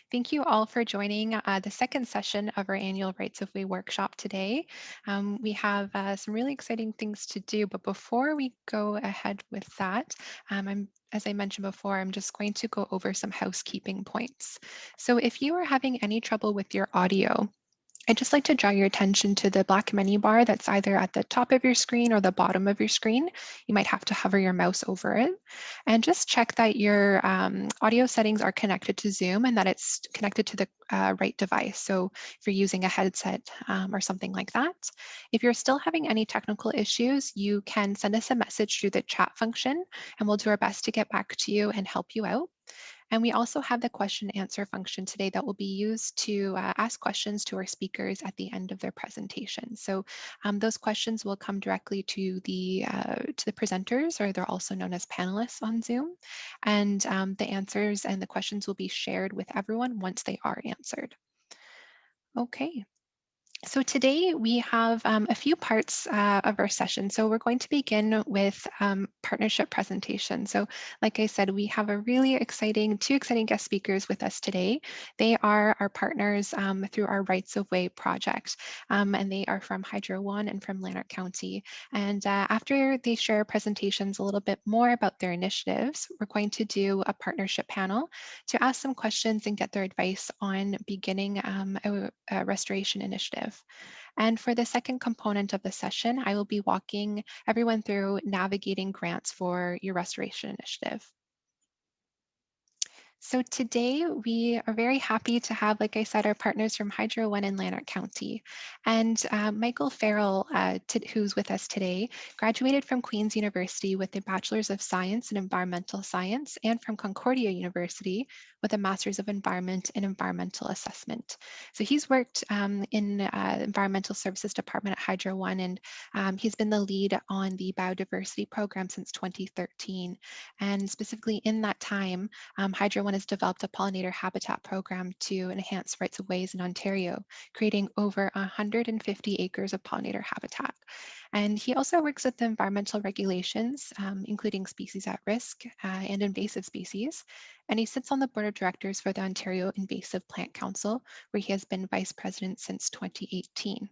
Thank you all for joining the second session of our annual Rights of Way workshop today. We have some really exciting things to do, but before we go ahead with that, as I mentioned before, I'm just going to go over some housekeeping points. So if you are having any trouble with your audio, I'd just like to draw your attention to the black menu bar that's either at the top of your screen or the bottom of your screen. You might have to hover your mouse over it. And just check that your audio settings are connected to Zoom and that it's connected to the right device. So if you're using a headset or something like that. If you're still having any technical issues, you can send us a message through the chat function and we'll do our best to get back to you and help you out. And we also have the question and answer function today that will be used to ask questions to our speakers at the end of their presentation. So those questions will come directly to the presenters, or they're also known as panelists on Zoom. And the answers and the questions will be shared with everyone once they are answered. Okay. So today we have a few parts of our session. So we're going to begin with partnership presentation. So like I said, we have a really two exciting guest speakers with us today. They are our partners through our Rights of Way project, and they are from Hydro One and from Lanark County. And after they share presentations a little bit more about their initiatives, we're going to do a partnership panel to ask some questions and get their advice on beginning a restoration initiative. And for the second component of the session, I will be walking everyone through navigating grants for your restoration initiative. So today we are very happy to have, like I said, our partners from Hydro One and Lanark County. And Michael Farrell, who's with us today, graduated from Queen's University with a Bachelor's of Science in Environmental Science and from Concordia University with a Master's of Environment in Environmental Assessment. So he's worked in the Environmental Services Department at Hydro One, and he's been the lead on the Biodiversity Program since 2013. And specifically in that time, Hydro One has developed a pollinator habitat program to enhance rights of ways in Ontario, creating over 150 acres of pollinator habitat. And he also works with the environmental regulations, including species at risk and invasive species. And he sits on the board of directors for the Ontario Invasive Plant Council, where he has been vice president since 2018.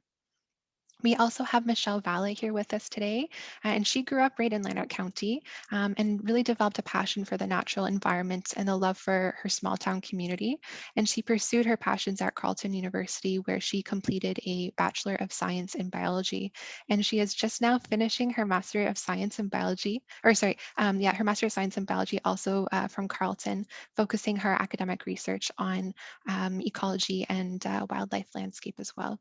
We also have Michelle Valle here with us today, and she grew up right in Lanark County and really developed a passion for the natural environment and a love for her small town community. And she pursued her passions at Carleton University, where she completed a Bachelor of Science in Biology. And she is just now finishing her Master of Science in Biology, her Master of Science in Biology also from Carleton, focusing her academic research on ecology and wildlife landscape as well.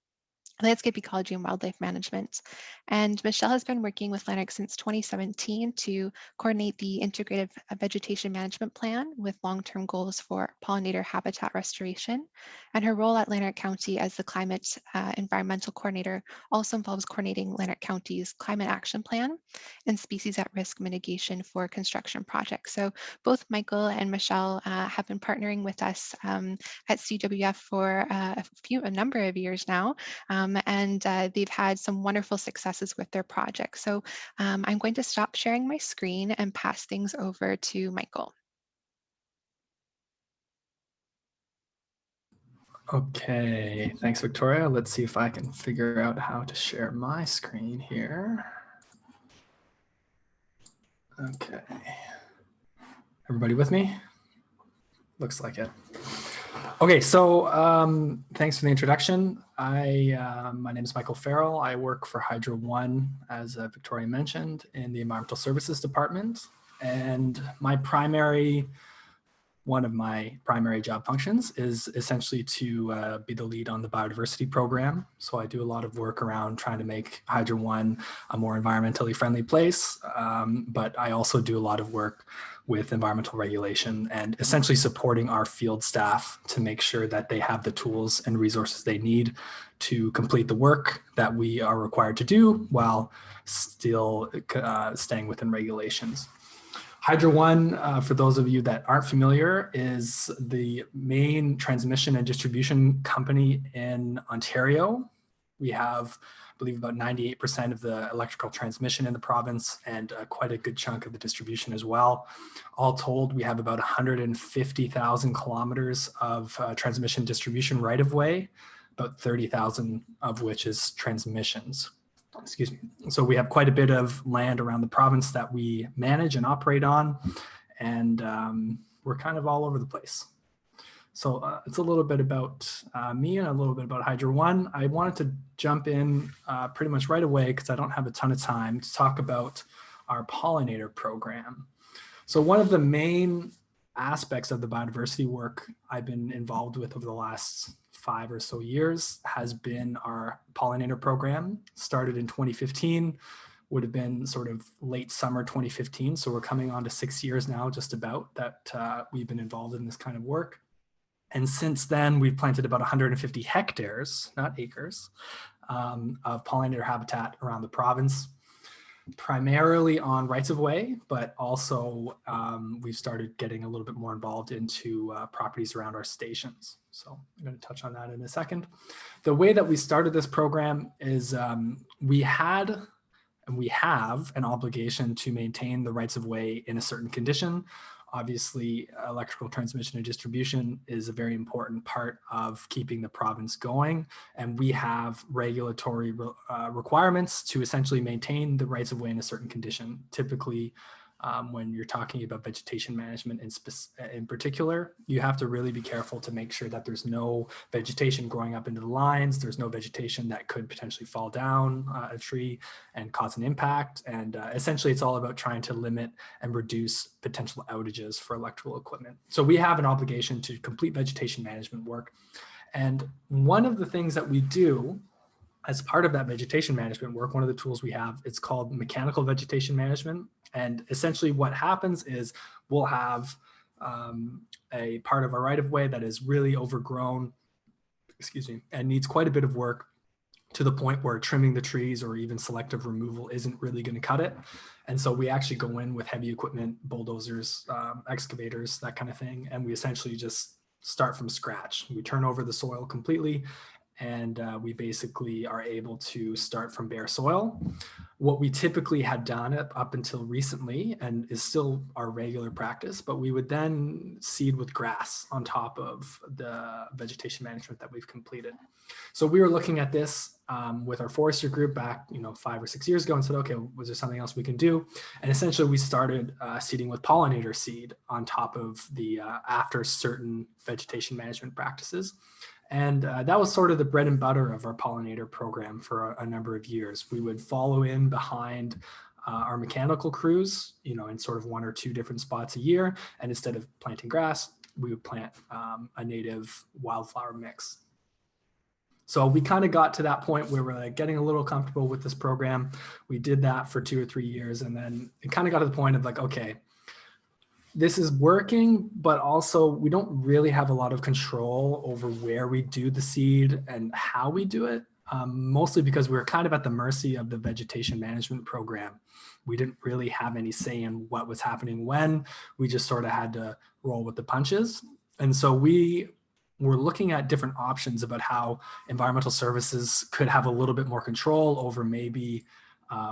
Landscape ecology and wildlife management. And Michelle has been working with Lanark since 2017 to coordinate the integrated vegetation management plan with long-term goals for pollinator habitat restoration. And her role at Lanark County as the climate environmental coordinator also involves coordinating Lanark County's climate action plan and species at risk mitigation for construction projects. So both Michael and Michelle have been partnering with us at CWF for a number of years now. And they've had some wonderful successes with their project. So I'm going to stop sharing my screen and pass things over to Michael. Okay, thanks, Victoria. Let's see if I can figure out how to share my screen here. Okay. Everybody with me? Looks like it. Okay, so thanks for the introduction. My name is Michael Farrell. I work for Hydro One, as Victoria mentioned, in the Environmental Services Department. And one of my primary job functions is essentially to be the lead on the biodiversity program. So I do a lot of work around trying to make Hydro One a more environmentally friendly place, but I also do a lot of work with environmental regulation and essentially supporting our field staff to make sure that they have the tools and resources they need to complete the work that we are required to do while still staying within regulations. Hydro One, for those of you that aren't familiar, is the main transmission and distribution company in Ontario. We have, I believe, about 98% of the electrical transmission in the province and quite a good chunk of the distribution as well. All told, we have about 150,000 kilometers of transmission distribution right-of-way, about 30,000 of which is transmissions. Excuse me. So we have quite a bit of land around the province that we manage and operate on, and we're kind of all over the place. So it's a little bit about me and a little bit about Hydro One. I wanted to jump in pretty much right away because I don't have a ton of time to talk about our Pollinator program. So one of the main aspects of the biodiversity work I've been involved with over the last 5 or so years has been our Pollinator program. Started in 2015, would have been sort of late summer 2015. So we're coming on to 6 years now, just about, that we've been involved in this kind of work. And since then, we've planted about 150 hectares, not acres, of pollinator habitat around the province, primarily on rights of way, but also we've started getting a little bit more involved into properties around our stations. So I'm going to touch on that in a second. The way that we started this program is we had and we have an obligation to maintain the rights of way in a certain condition. Obviously, electrical transmission and distribution is a very important part of keeping the province going. And we have regulatory requirements to essentially maintain the rights of way in a certain condition. Typically, when you're talking about vegetation management in particular, you have to really be careful to make sure that there's no vegetation growing up into the lines. There's no vegetation that could potentially fall down a tree and cause an impact. And essentially, it's all about trying to limit and reduce potential outages for electrical equipment. So we have an obligation to complete vegetation management work. And one of the things that we do as part of that vegetation management work, one of the tools we have, it's called mechanical vegetation management. And essentially what happens is we'll have a part of our right of way that is really overgrown, and needs quite a bit of work to the point where trimming the trees or even selective removal isn't really going to cut it. And so we actually go in with heavy equipment, bulldozers, excavators, that kind of thing. And we essentially just start from scratch. We turn over the soil completely, and we basically are able to start from bare soil. What we typically had done up until recently, and is still our regular practice, but we would then seed with grass on top of the vegetation management that we've completed. So we were looking at this with our forester group back 5 or 6 years ago and said, okay, was there something else we can do? And essentially we started seeding with pollinator seed on top of the after certain vegetation management practices. And that was sort of the bread and butter of our pollinator program for a number of years. We would follow in behind our mechanical crews, in sort of 1 or 2 different spots a year. And instead of planting grass, we would plant a native wildflower mix. So we kind of got to that point where we're like getting a little comfortable with this program. We did that for 2 or 3 years. And then it kind of got to the point of like, okay, this is working, but also we don't really have a lot of control over where we do the seed and how we do it, mostly because we're kind of at the mercy of the vegetation management program. We didn't really have any say in what was happening when. We just sort of had to roll with the punches. And so we were looking at different options about how environmental services could have a little bit more control over maybe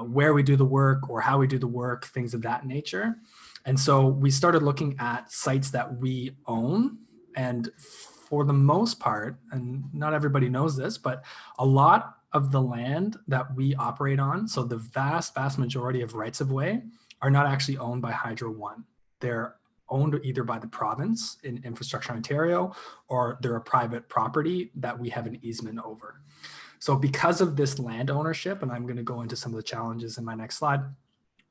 where we do the work or how we do the work, things of that nature. And so we started looking at sites that we own. And for the most part, and not everybody knows this, but a lot of the land that we operate on, so the vast majority of rights of way, are not actually owned by Hydro One. They're owned either by the province in Infrastructure Ontario, or they're a private property that we have an easement over. So because of this land ownership, and I'm going to go into some of the challenges in my next slide,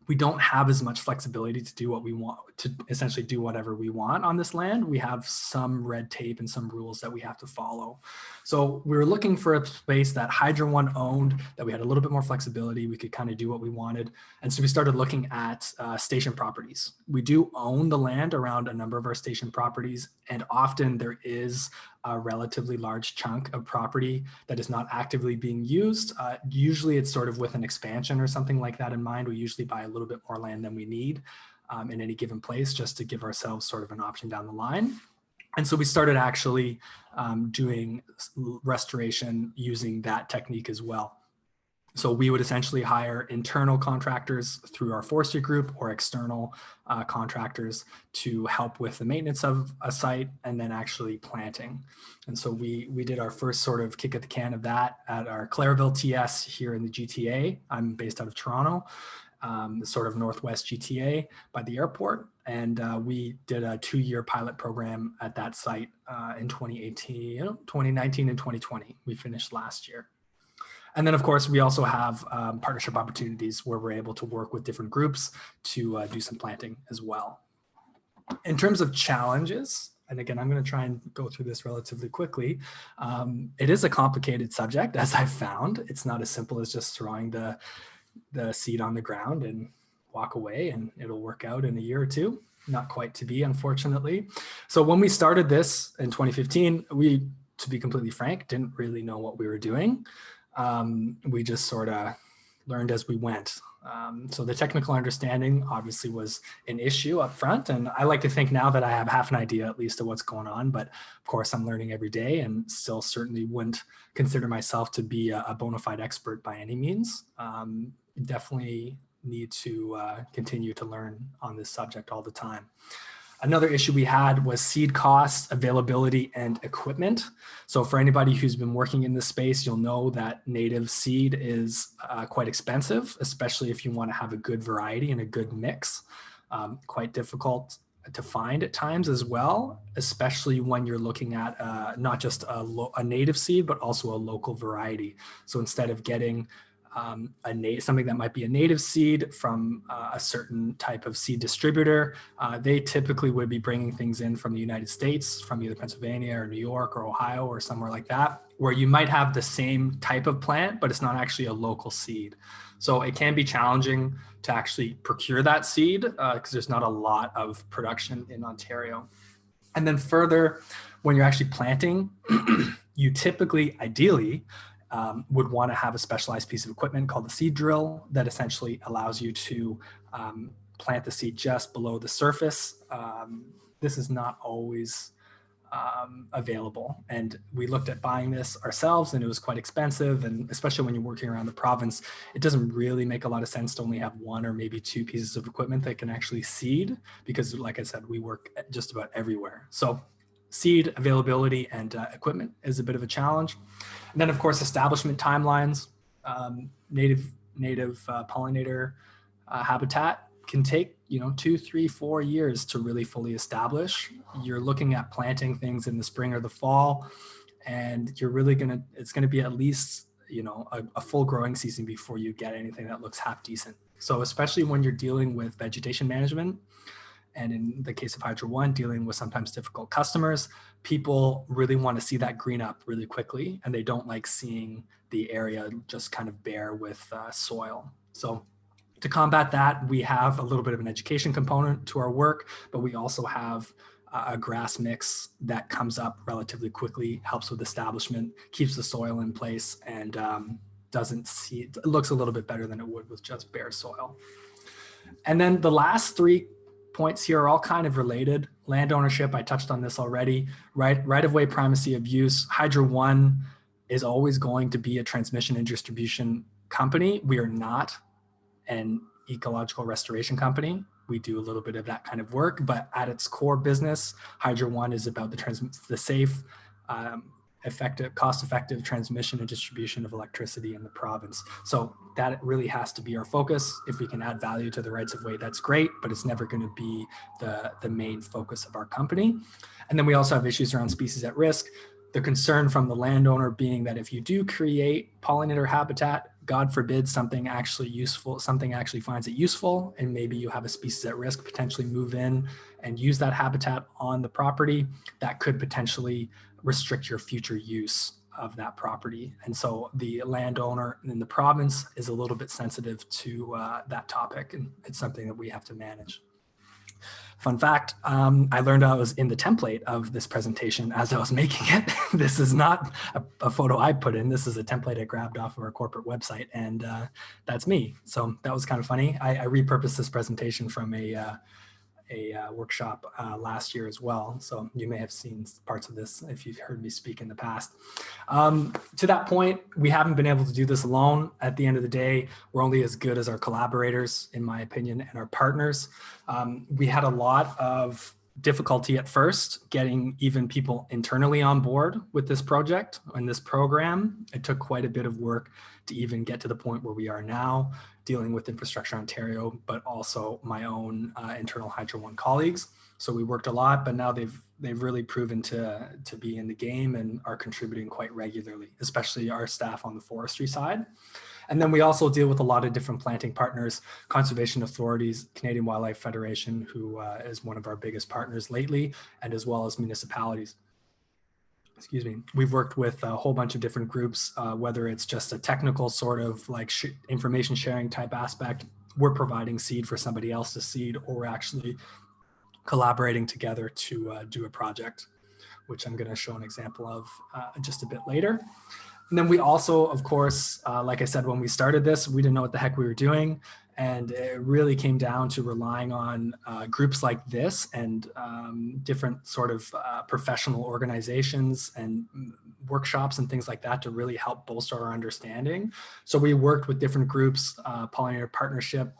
we don't have as much flexibility to do what we want, to essentially do whatever we want on this land. We have some red tape and some rules that we have to follow. So we were looking for a space that Hydro One owned, that we had a little bit more flexibility. We could kind of do what we wanted. And so we started looking at station properties. We do own the land around a number of our station properties, and often there is a relatively large chunk of property that is not actively being used. Usually it's sort of with an expansion or something like that in mind. We usually buy a little bit more land than we need in any given place, just to give ourselves sort of an option down the line. And so we started actually doing restoration using that technique as well. So we would essentially hire internal contractors through our forestry group or external contractors to help with the maintenance of a site and then actually planting. And so we did our first sort of kick at the can of that at our Clareville TS here in the GTA. I'm based out of Toronto, the sort of Northwest GTA by the airport. And we did a 2-year pilot program at that site in 2018, 2019 and 2020. We finished last year. And then, of course, we also have partnership opportunities where we're able to work with different groups to do some planting as well. In terms of challenges, and again, I'm going to try and go through this relatively quickly. It is a complicated subject, as I've found. It's not as simple as just throwing the seed on the ground and walk away and it'll work out in a year or two. Not quite to be, unfortunately. So when we started this in 2015, we, to be completely frank, didn't really know what we were doing. We just sort of learned as we went. So the technical understanding obviously was an issue up front. And I like to think now that I have half an idea at least of what's going on, but of course I'm learning every day and still certainly wouldn't consider myself to be a bona fide expert by any means. Definitely need to continue to learn on this subject all the time. Another issue we had was seed costs, availability, and equipment. So for anybody who's been working in this space, you'll know that native seed is quite expensive, especially if you want to have a good variety and a good mix. Quite difficult to find at times as well, especially when you're looking at not just a native seed, but also a local variety. So instead of getting something that might be a native seed from a certain type of seed distributor, they typically would be bringing things in from the United States, from either Pennsylvania or New York or Ohio or somewhere like that, where you might have the same type of plant, but it's not actually a local seed. So it can be challenging to actually procure that seed because there's not a lot of production in Ontario. And then further, when you're actually planting, you typically, ideally, would want to have a specialized piece of equipment called the seed drill that essentially allows you to plant the seed just below the surface. This is not always available. And we looked at buying this ourselves and it was quite expensive. And especially when you're working around the province, it doesn't really make a lot of sense to only have 1 or maybe 2 pieces of equipment that can actually seed because, like I said, we work just about everywhere. So seed availability and equipment is a bit of a challenge. And then, of course, establishment timelines. Native pollinator habitat can take 2, 3, 4 years to really fully establish. You're looking at planting things in the spring or the fall, and you're really it's gonna be at least a full growing season before you get anything that looks half decent. So especially when you're dealing with vegetation management, and in the case of Hydro One, dealing with sometimes difficult customers, people really want to see that green up really quickly, and they don't like seeing the area just kind of bare with soil. So to combat that, we have a little bit of an education component to our work, but we also have a grass mix that comes up relatively quickly, helps with establishment, keeps the soil in place, and it looks a little bit better than it would with just bare soil. And then the last 3 points here are all kind of related. Land ownership, I touched on this already. Right-of-way primacy of use. Hydro One is always going to be a transmission and distribution company. We are not an ecological restoration company. We do a little bit of that kind of work, but at its core business, Hydro One is about the safe, cost-effective transmission and distribution of electricity in the province. So that really has to be our focus. If we can add value to the rights of way, that's great, but it's never going to be the main focus of our company. And then we also have issues around species at risk. The concern from the landowner being that if you do create pollinator habitat, God forbid something actually finds it useful, and maybe you have a species at risk potentially move in and use that habitat on the property, that could potentially restrict your future use of that property. And so the landowner in the province is a little bit sensitive to that topic, and it's something that we have to manage. Fun fact, I learned I was in the template of this presentation as I was making it. This is not a photo I put in. This is a template I grabbed off of our corporate website, and that's me. So that was kind of funny. I repurposed this presentation from a a workshop last year as well. So you may have seen parts of this if you've heard me speak in the past. To that point, we haven't been able to do this alone. At the end of the day, we're only as good as our collaborators, in my opinion, and our partners. We had a lot of difficulty at first getting even people internally on board with this project and this program. It took quite a bit of work to even get to the point where we are now, dealing with Infrastructure Ontario, but also my own internal Hydro One colleagues. So we worked a lot, but now they've really proven to be in the game and are contributing quite regularly, especially our staff on the forestry side. And then we also deal with a lot of different planting partners, conservation authorities, Canadian Wildlife Federation, who is one of our biggest partners lately, and as well as municipalities. Excuse me. We've worked with a whole bunch of different groups, whether it's just a technical sort of like information sharing type aspect, we're providing seed for somebody else to seed, or we're actually collaborating together to do a project, which I'm going to show an example of just a bit later. And then we also, of course, like I said, when we started this, we didn't know what the heck we were doing. And it really came down to relying on groups like this and different sort of professional organizations and workshops and things like that to really help bolster our understanding. So we worked with different groups, Pollinator Partnership,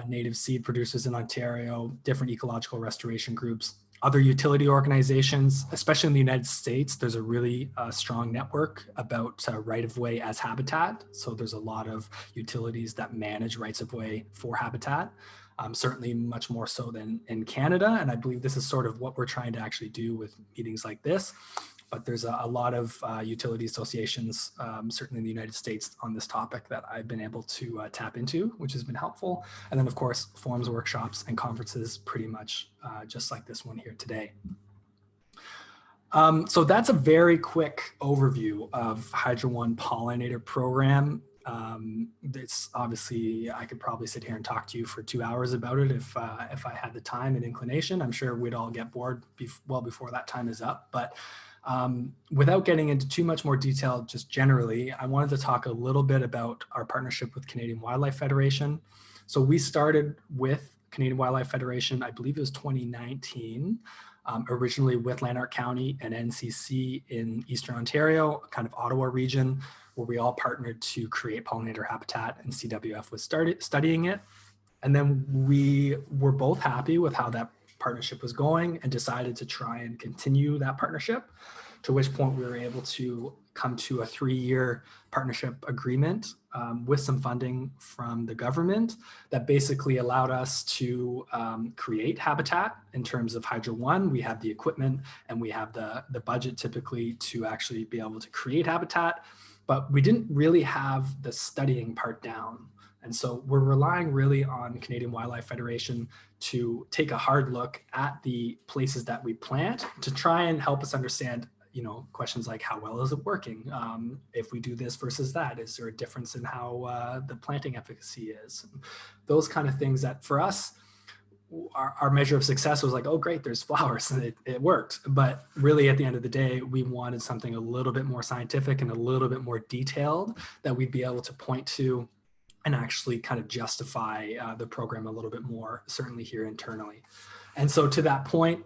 native seed producers in Ontario, different ecological restoration groups, other utility organizations, especially in the United States. There's a really strong network about right-of-way as habitat. So there's a lot of utilities that manage rights-of-way for habitat, certainly much more so than in Canada. And I believe this is sort of what we're trying to actually do with meetings like this. But there's a lot of utility associations, certainly in the United States, on this topic that I've been able to tap into, which has been helpful. And then, of course, forums, workshops, and conferences, pretty much just like this one here today. So that's a very quick overview of Hydro One Pollinator Program. It's obviously, I could probably sit here and talk to you for 2 hours about it if I had the time and inclination. I'm sure we'd all get bored well before that time is up. But without getting into too much more detail, just generally, I wanted to talk a little bit about our partnership with Canadian Wildlife Federation. So we started with Canadian Wildlife Federation, I believe it was 2019, originally with Lanark County and NCC in Eastern Ontario, kind of Ottawa region, where we all partnered to create pollinator habitat, and CWF was studying it. And then we were both happy with how that partnership was going and decided to try and continue that partnership, to which point we were able to come to a 3-year partnership agreement with some funding from the government that basically allowed us to create habitat in terms of Hydro One. We have the equipment and we have the budget typically to actually be able to create habitat, but we didn't really have the studying part down. And so we're relying really on Canadian Wildlife Federation to take a hard look at the places that we plant to try and help us understand, questions like how well is it working? If we do this versus that, is there a difference in how the planting efficacy is? Those kind of things that for us, our measure of success was like, oh, great, there's flowers, and it worked. But really at the end of the day, we wanted something a little bit more scientific and a little bit more detailed that we'd be able to point to and actually kind of justify the program a little bit more, certainly here internally. And so to that point,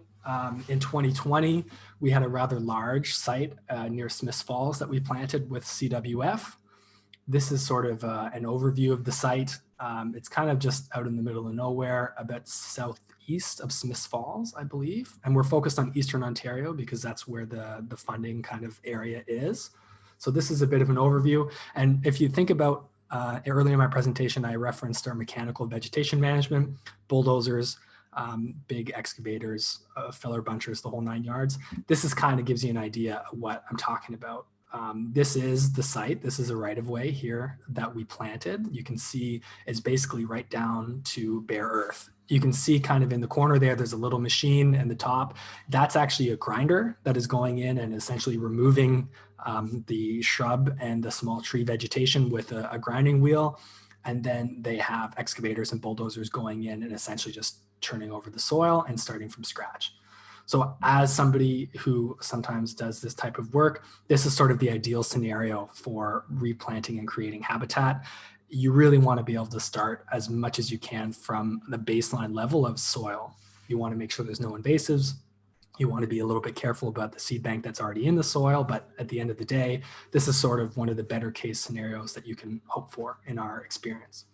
in 2020, we had a rather large site near Smiths Falls that we planted with CWF. This is sort of an overview of the site. It's kind of just out in the middle of nowhere, a bit southeast of Smiths Falls, I believe. And we're focused on Eastern Ontario because that's where the funding kind of area is. So this is a bit of an overview. And if you think about earlier in my presentation, I referenced our mechanical vegetation management, bulldozers, big excavators, filler bunchers, the whole 9 yards. This is kind of gives you an idea of what I'm talking about. This is the site. This is a right-of-way here that we planted. You can see it's basically right down to bare earth. You can see kind of in the corner there's a little machine in the top. That's actually a grinder that is going in and essentially removing the shrub and the small tree vegetation with a grinding wheel. And then they have excavators and bulldozers going in and essentially just turning over the soil and starting from scratch. So as somebody who sometimes does this type of work, this is sort of the ideal scenario for replanting and creating habitat. You really want to be able to start as much as you can from the baseline level of soil. You want to make sure there's no invasives. You want to be a little bit careful about the seed bank that's already in the soil, but at the end of the day, this is sort of one of the better case scenarios that you can hope for in our experience.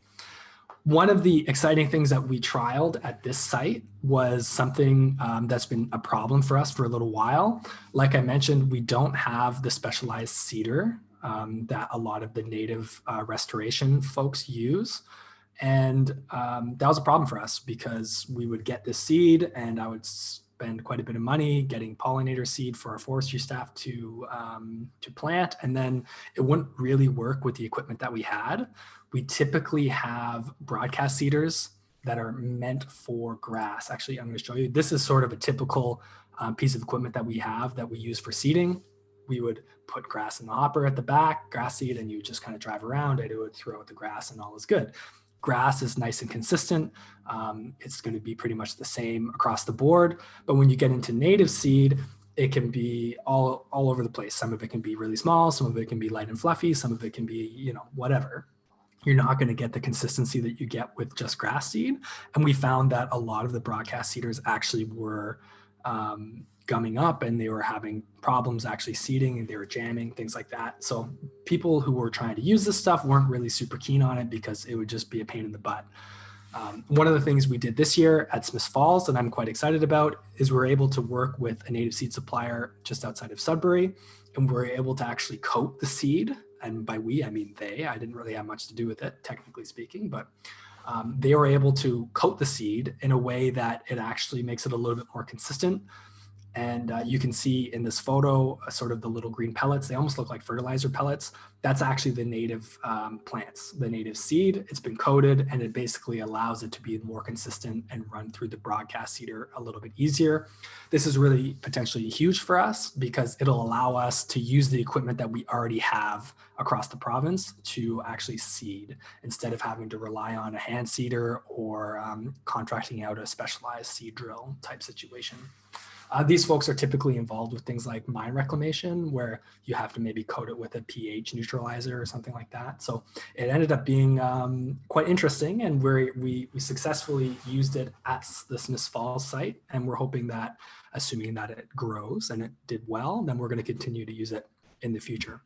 One of the exciting things that we trialed at this site was something that's been a problem for us for a little while. Like I mentioned, we don't have the specialized seeder that a lot of the native restoration folks use. And that was a problem for us because we would get this seed and I would spend quite a bit of money getting pollinator seed for our forestry staff to plant. And then it wouldn't really work with the equipment that we had. We typically have broadcast seeders that are meant for grass. Actually, I'm going to show you. This is sort of a typical piece of equipment that we have that we use for seeding. We would put grass in the hopper at the back, grass seed, and you just kind of drive around and it would throw out the grass and all is good. Grass is nice and consistent. It's going to be pretty much the same across the board. But when you get into native seed, it can be all over the place. Some of it can be really small. Some of it can be light and fluffy. Some of it can be, whatever. You're not going to get the consistency that you get with just grass seed. And we found that a lot of the broadcast seeders actually were gumming up and they were having problems actually seeding and they were jamming, things like that. So people who were trying to use this stuff weren't really super keen on it because it would just be a pain in the butt. One of the things we did this year at Smiths Falls that I'm quite excited about is we're able to work with a native seed supplier just outside of Sudbury, and we're able to actually coat the seed. And by we, I mean they. I didn't really have much to do with it, technically speaking, but they were able to coat the seed in a way that it actually makes it a little bit more consistent. And you can see in this photo, sort of the little green pellets. They almost look like fertilizer pellets. That's actually the native plants, the native seed. It's been coated and it basically allows it to be more consistent and run through the broadcast seeder a little bit easier. This is really potentially huge for us because it'll allow us to use the equipment that we already have across the province to actually seed instead of having to rely on a hand seeder or contracting out a specialized seed drill type situation. These folks are typically involved with things like mine reclamation, where you have to maybe coat it with a pH neutralizer or something like that. So it ended up being quite interesting, and we successfully used it at the Smiths Falls site, and we're hoping that, assuming that it grows and it did well, then we're going to continue to use it in the future.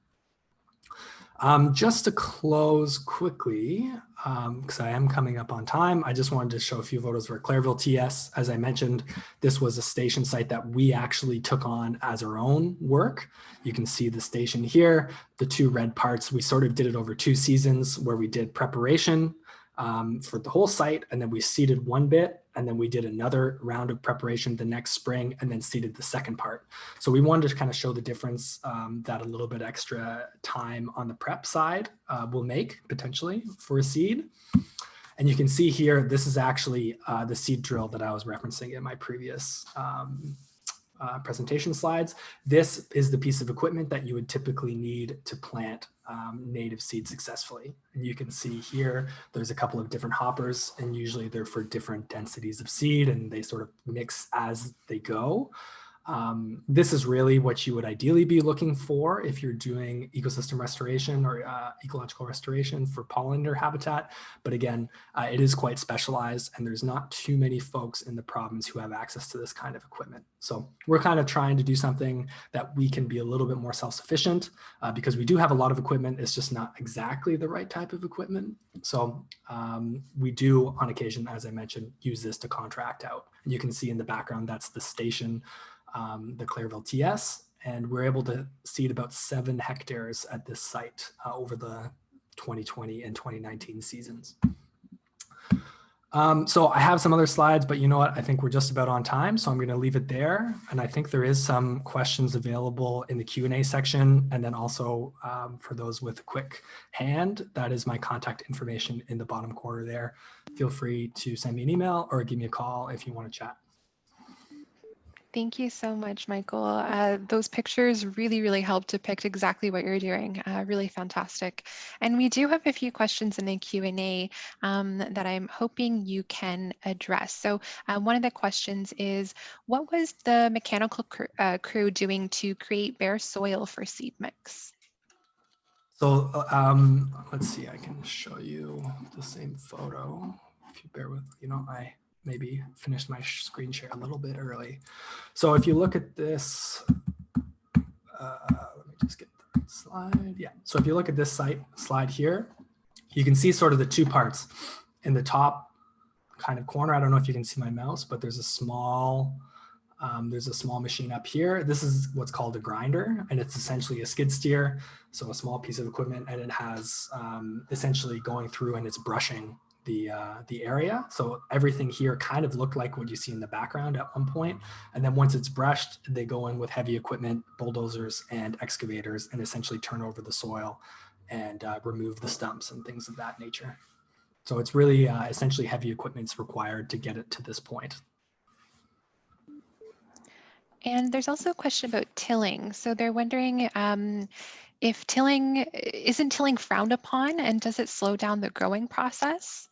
Just to close quickly, because I am coming up on time, I just wanted to show a few photos for Claireville TS. As I mentioned, this was a station site that we actually took on as our own work. You can see the station here, the two red parts. We sort of did it over 2 seasons where we did preparation for the whole site, and then we seeded one bit, and then we did another round of preparation the next spring, and then seeded the second part. So we wanted to kind of show the difference that a little bit extra time on the prep side will make potentially for a seed. And you can see here, this is actually the seed drill that I was referencing in my previous presentation slides. This is the piece of equipment that you would typically need to plant native seed successfully. And you can see here, there's a couple of different hoppers, and usually they're for different densities of seed, and they sort of mix as they go. This is really what you would ideally be looking for if you're doing ecosystem restoration or ecological restoration for pollinator habitat. But again, it is quite specialized, and there's not too many folks in the province who have access to this kind of equipment. So we're kind of trying to do something that we can be a little bit more self-sufficient because we do have a lot of equipment. It's just not exactly the right type of equipment. So we do, on occasion, as I mentioned, use this to contract out. And you can see in the background, that's the station, the Claireville TS, and we're able to seed about 7 hectares at this site over the 2020 and 2019 seasons. So I have some other slides, but you know what? I think we're just about on time, so I'm going to leave it there. And I think there is some questions available in the Q&A section, and then also for those with a quick hand, that is my contact information in the bottom corner there. Feel free to send me an email or give me a call if you want to chat. Thank you so much, Michael. Those pictures really help depict exactly what you're doing. Really fantastic. And we do have a few questions in the Q&A that I'm hoping you can address. So one of the questions is, what was the mechanical crew doing to create bare soil for seed mix? So let's see, I can show you the same photo if you bear with, maybe finished my screen share a little bit early. So if you look at this, let me just get the slide. Yeah. So if you look at this slide here, you can see sort of the two parts. In the top kind of corner, I don't know if you can see my mouse, but there's a small machine up here. This is what's called a grinder, and it's essentially a skid steer, so a small piece of equipment, and it has essentially going through and it's brushing the area. So everything here kind of looked like what you see in the background at one point. And then once it's brushed, they go in with heavy equipment, bulldozers and excavators, and essentially turn over the soil and remove the stumps and things of that nature. So it's really essentially heavy equipment's required to get it to this point. And there's also a question about tilling. So they're wondering if isn't tilling frowned upon, and does it slow down the growing process?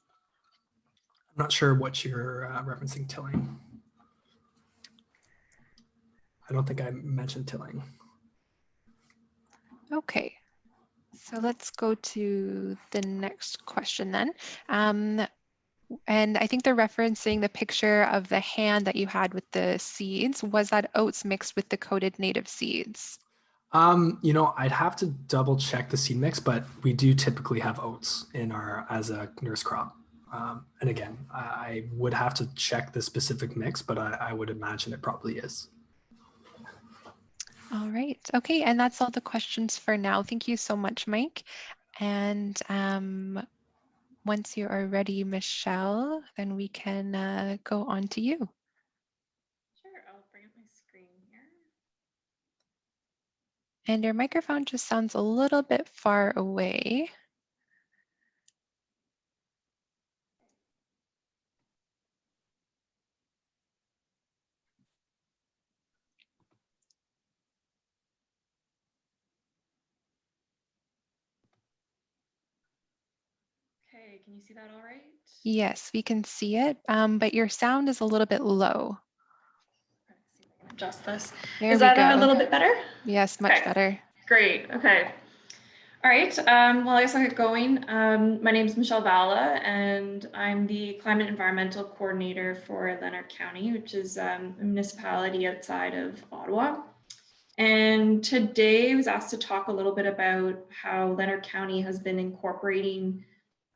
I'm not sure what you're referencing tilling. I don't think I mentioned tilling. Okay, so let's go to the next question then. And I think they're referencing the picture of the hand that you had with the seeds. Was that oats mixed with the coated native seeds? You know, I'd have to double check the seed mix, but we do typically have oats in as a nurse crop. And again, I would have to check the specific mix, but I would imagine it probably is. All right. Okay. And that's all the questions for now. Thank you so much, Mike. And once you are ready, Michelle, then we can go on to you. Sure. I'll bring up my screen here. And your microphone just sounds a little bit far away. Okay, can you see that all right? Yes, we can see it, but your sound is a little bit low. Let's see if I can adjust this. There Is we that go. a little bit better? Yes, much better. Great. Okay. All right. Well, I guess I'll get going. My name is Michelle Valla, and I'm the Climate Environmental Coordinator for Lanark County, which is a municipality outside of Ottawa. And today I was asked to talk a little bit about how Lanark County has been incorporating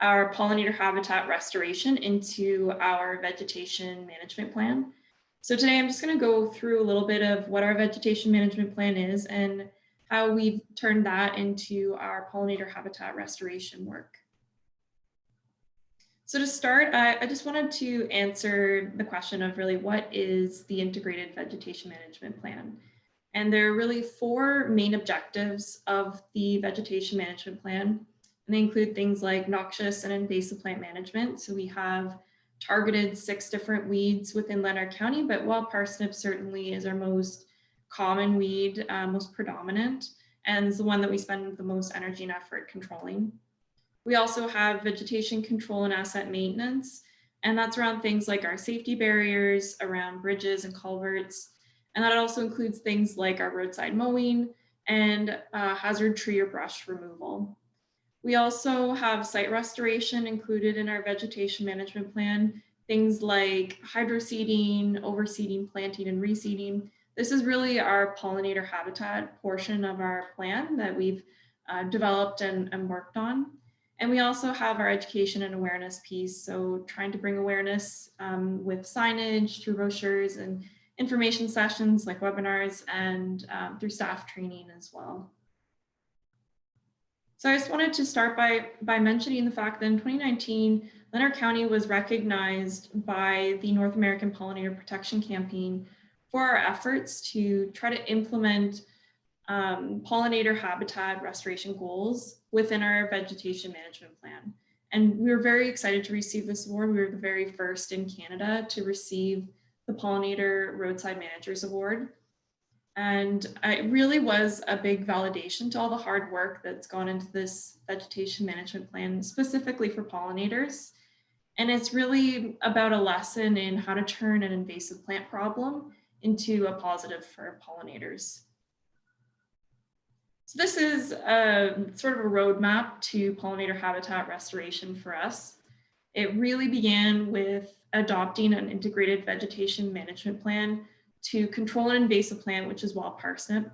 our pollinator habitat restoration into our vegetation management plan. So today I'm just going to go through a little bit of what our vegetation management plan is and how we've turned that into our pollinator habitat restoration work. So to start, I just wanted to answer the question of really what is the integrated vegetation management plan? And there are really four main objectives of the vegetation management plan. And they include things like noxious and invasive plant management. So we have targeted 6 different weeds within Lanark County, but while parsnip certainly is our most common weed, most predominant, and is the one that we spend the most energy and effort controlling. We also have vegetation control and asset maintenance, and that's around things like our safety barriers, around bridges and culverts, and that also includes things like our roadside mowing and hazard tree or brush removal. We also have site restoration included in our vegetation management plan, things like hydroseeding, overseeding, planting, and reseeding. This is really our pollinator habitat portion of our plan that we've developed and worked on. And we also have our education and awareness piece. So trying to bring awareness with signage through brochures and information sessions like webinars and through staff training as well. So I just wanted to start by mentioning the fact that in 2019, Lanark County was recognized by the North American Pollinator Protection Campaign for our efforts to try to implement pollinator habitat restoration goals within our vegetation management plan. And we were very excited to receive this award. We were the very first in Canada to receive the Pollinator Roadside Managers Award. And it really was a big validation to all the hard work that's gone into this vegetation management plan, specifically for pollinators. And it's really about a lesson in how to turn an invasive plant problem into a positive for pollinators. So this is sort of a roadmap to pollinator habitat restoration for us. It really began with adopting an integrated vegetation management plan to control an invasive plant, which is wild parsnip.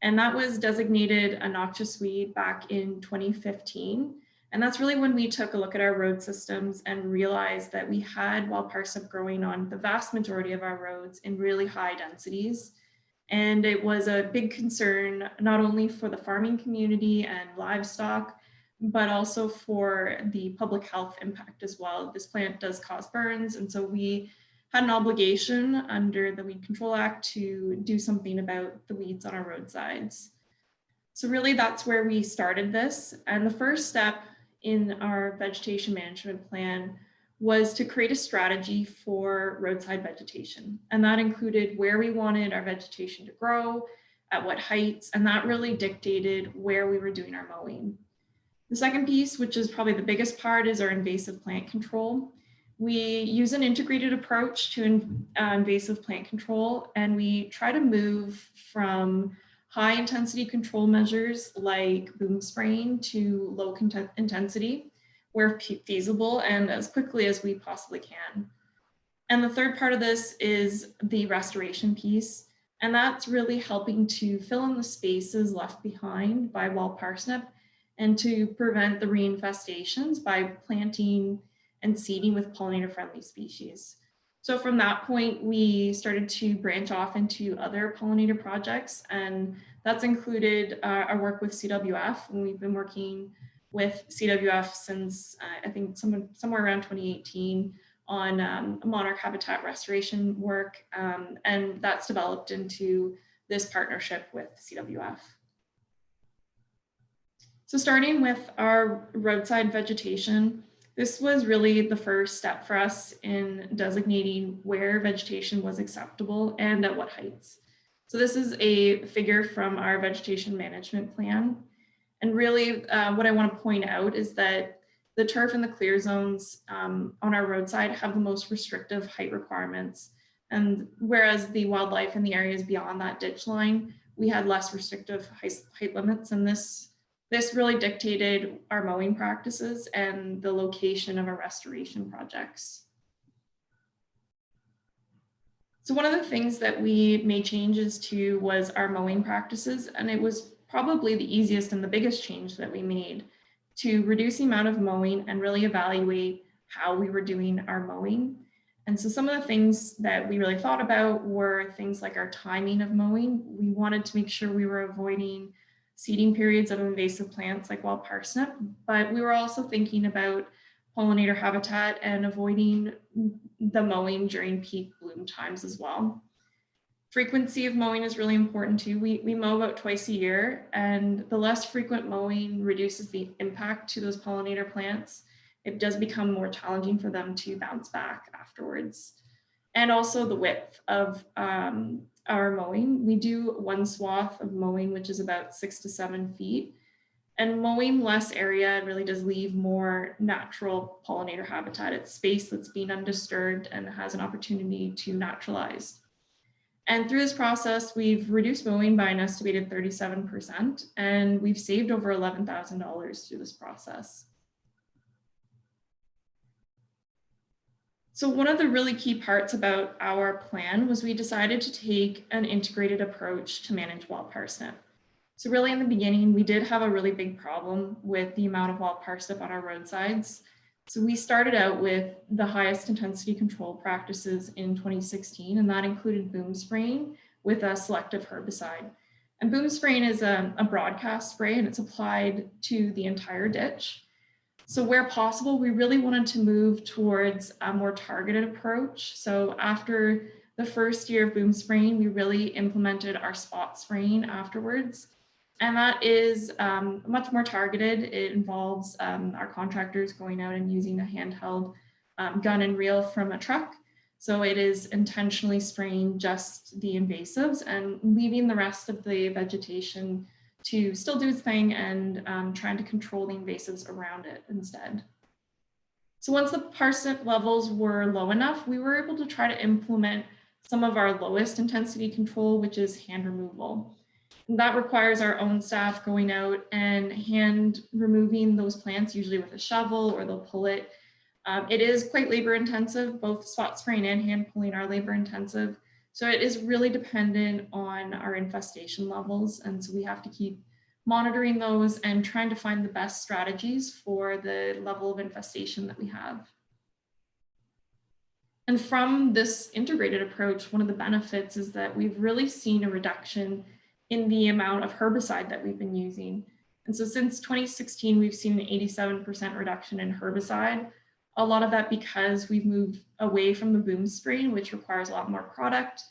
And that was designated a noxious weed back in 2015. And that's really when we took a look at our road systems and realized that we had wild parsnip growing on the vast majority of our roads in really high densities. And it was a big concern, not only for the farming community and livestock, but also for the public health impact as well. This plant does cause burns. And so we had an obligation under the Weed Control Act to do something about the weeds on our roadsides. So really that's where we started this. And the first step in our vegetation management plan was to create a strategy for roadside vegetation. And that included where we wanted our vegetation to grow, at what heights, and that really dictated where we were doing our mowing. The second piece, which is probably the biggest part, is our invasive plant control. We use an integrated approach to invasive plant control, and we try to move from high intensity control measures like boom spraying to low intensity where feasible and as quickly as we possibly can. And the third part of this is the restoration piece. And that's really helping to fill in the spaces left behind by wild parsnip and to prevent the reinfestations by planting and seeding with pollinator-friendly species. So from that point, we started to branch off into other pollinator projects, and that's included our work with CWF, and we've been working with CWF since I think somewhere around 2018 on monarch habitat restoration work, and that's developed into this partnership with CWF. So starting with our roadside vegetation, this was really the first step for us in designating where vegetation was acceptable and at what heights. So this is a figure from our vegetation management plan. And really what I want to point out is that the turf and the clear zones on our roadside have the most restrictive height requirements. And whereas the wildlife in the areas beyond that ditch line, we had less restrictive height limits. And this really dictated our mowing practices and the location of our restoration projects. So one of the things that we made changes to was our mowing practices, and it was probably the easiest and the biggest change that we made to reduce the amount of mowing and really evaluate how we were doing our mowing. And so some of the things that we really thought about were things like our timing of mowing. We wanted to make sure we were avoiding seeding periods of invasive plants like wild parsnip, but we were also thinking about pollinator habitat and avoiding the mowing during peak bloom times as well. Frequency of mowing is really important too. We mow about twice a year, and the less frequent mowing reduces the impact to those pollinator plants. It does become more challenging for them to bounce back afterwards. And also the width of our mowing. We do one swath of mowing, which is about 6 to 7 feet. And mowing less area really does leave more natural pollinator habitat. It's space that's been undisturbed and has an opportunity to naturalize. And through this process, we've reduced mowing by an estimated 37%, and we've saved over $11,000 through this process. So one of the really key parts about our plan was we decided to take an integrated approach to manage wild parsnip. So really in the beginning, we did have a really big problem with the amount of wild parsnip on our roadsides. So we started out with the highest intensity control practices in 2016, and that included boom spraying with a selective herbicide. And boom spraying is a broadcast spray, and it's applied to the entire ditch. So where possible, we really wanted to move towards a more targeted approach. So after the first year of boom spraying, we really implemented our spot spraying afterwards. And that is much more targeted. It involves our contractors going out and using a handheld gun and reel from a truck. So it is intentionally spraying just the invasives and leaving the rest of the vegetation to still do its thing and trying to control the invasives around it instead. So once the parsnip levels were low enough, we were able to try to implement some of our lowest intensity control, which is hand removal. And that requires our own staff going out and hand removing those plants, usually with a shovel, or they'll pull it It is quite labor intensive. Both spot spraying and hand pulling are labor intensive. So it is really dependent on our infestation levels. And so we have to keep monitoring those and trying to find the best strategies for the level of infestation that we have. And from this integrated approach, one of the benefits is that we've really seen a reduction in the amount of herbicide that we've been using. And so since 2016, we've seen an 87% reduction in herbicide. A lot of that because we've moved away from the boom spraying, which requires a lot more product,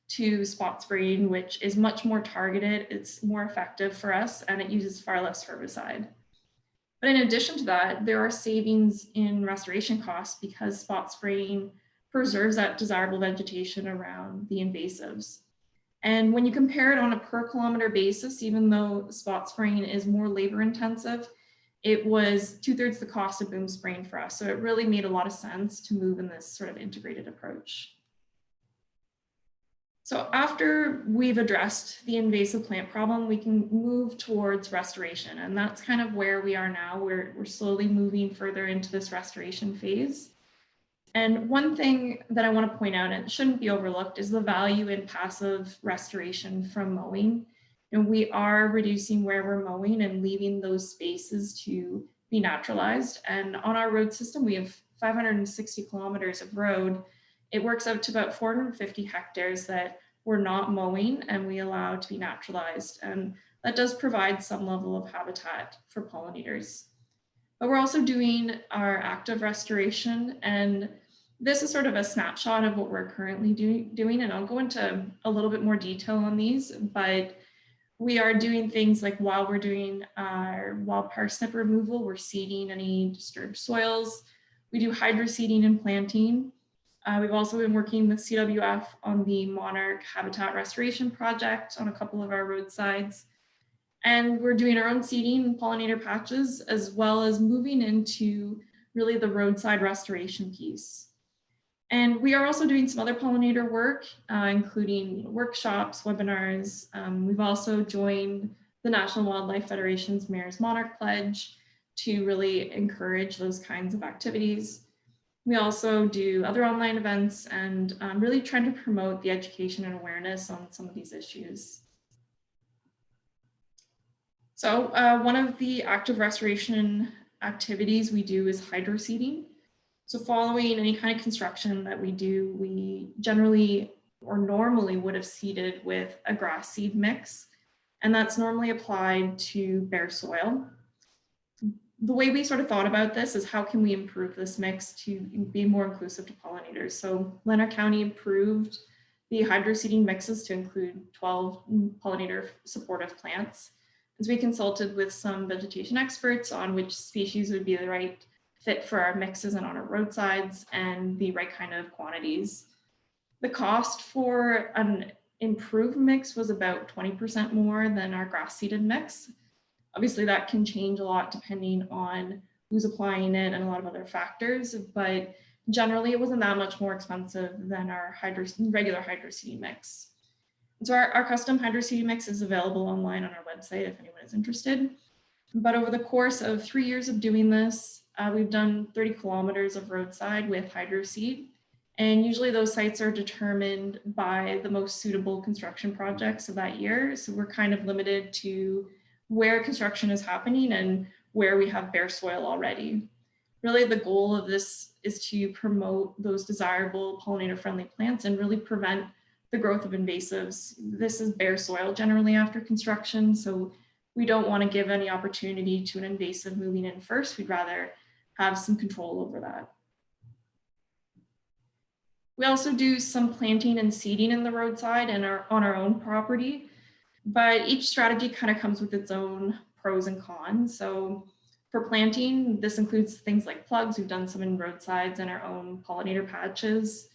to spot spraying, which is much more targeted. It's more effective for us and it uses far less herbicide. But in addition to that, there are savings in restoration costs because spot spraying preserves that desirable vegetation around the invasives. And when you compare it on a per kilometer basis, even though spot spraying is more labor intensive, it was 2/3 the cost of boom spraying for us. So it really made a lot of sense to move in this sort of integrated approach. So after we've addressed the invasive plant problem, we can move towards restoration. And that's kind of where we are now. We're slowly moving further into this restoration phase. And one thing that I want to point out, and it shouldn't be overlooked, is the value in passive restoration from mowing. And we are reducing where we're mowing and leaving those spaces to be naturalized. And on our road system, we have 560 kilometers of road. It works out to about 450 hectares that we're not mowing and we allow to be naturalized. And that does provide some level of habitat for pollinators. But we're also doing our active restoration, and this is sort of a snapshot of what we're currently doing, and I'll go into a little bit more detail on these, but we are doing things like while we're doing our wild parsnip removal, we're seeding any disturbed soils. We do hydro seeding and planting. We've also been working with CWF on the Monarch Habitat Restoration Project on a couple of our roadsides. And we're doing our own seeding and pollinator patches, as well as moving into really the roadside restoration piece. And we are also doing some other pollinator work, including workshops, webinars. We've also joined the National Wildlife Federation's Mayor's Monarch Pledge to really encourage those kinds of activities. We also do other online events and really trying to promote the education and awareness on some of these issues. So one of the active restoration activities we do is hydro seeding. So following any kind of construction that we do, we generally or normally would have seeded with a grass seed mix, and that's normally applied to bare soil. The way we sort of thought about this is how can we improve this mix to be more inclusive to pollinators? So Lanark County improved the hydro seeding mixes to include 12 pollinator supportive plants. As we consulted with some vegetation experts on which species would be the right fit for our mixes and on our roadsides and the right kind of quantities. The cost for an improved mix was about 20% more than our grass seeded mix. Obviously that can change a lot depending on who's applying it and a lot of other factors, but generally it wasn't that much more expensive than our regular hydro seeding mix. So our custom hydro seeding mix is available online on our website if anyone is interested. But over the course of 3 years of doing this, we've done 30 kilometers of roadside with hydro seed. And usually those sites are determined by the most suitable construction projects of that year. So we're kind of limited to where construction is happening and where we have bare soil already. Really the goal of this is to promote those desirable pollinator friendly plants and really prevent the growth of invasives. This is bare soil generally after construction, so we don't want to give any opportunity to an invasive moving in first. We'd rather have some control over that. We also do some planting and seeding in the roadside and on our own property, but each strategy kind of comes with its own pros and cons. So for planting, this includes things like plugs. We've done some in roadsides and our own pollinator patches.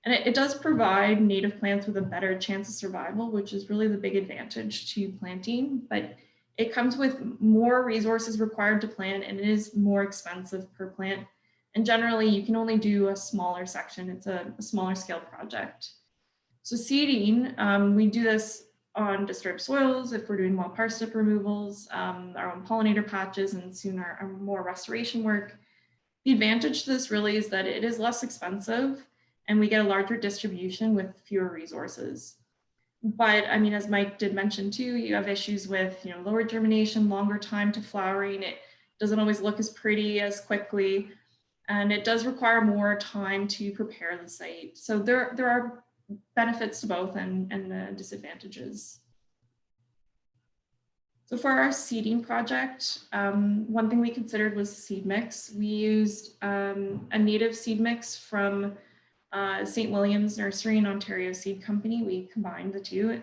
And it does provide native plants with a better chance of survival, which is really the big advantage to planting, but it comes with more resources required to plant and it is more expensive per plant. And generally you can only do a smaller section. It's a smaller scale project. So seeding, we do this on disturbed soils if we're doing wild parsnip removals, our own pollinator patches, and soon our more restoration work. The advantage to this really is that it is less expensive and we get a larger distribution with fewer resources. But I mean, as Mike did mention too, you have issues with, lower germination, longer time to flowering. It doesn't always look as pretty as quickly, and it does require more time to prepare the site. So there are benefits to both and disadvantages. So for our seeding project, one thing we considered was the seed mix. We used a native seed mix from St. William's Nursery and Ontario Seed Company. We combined the two,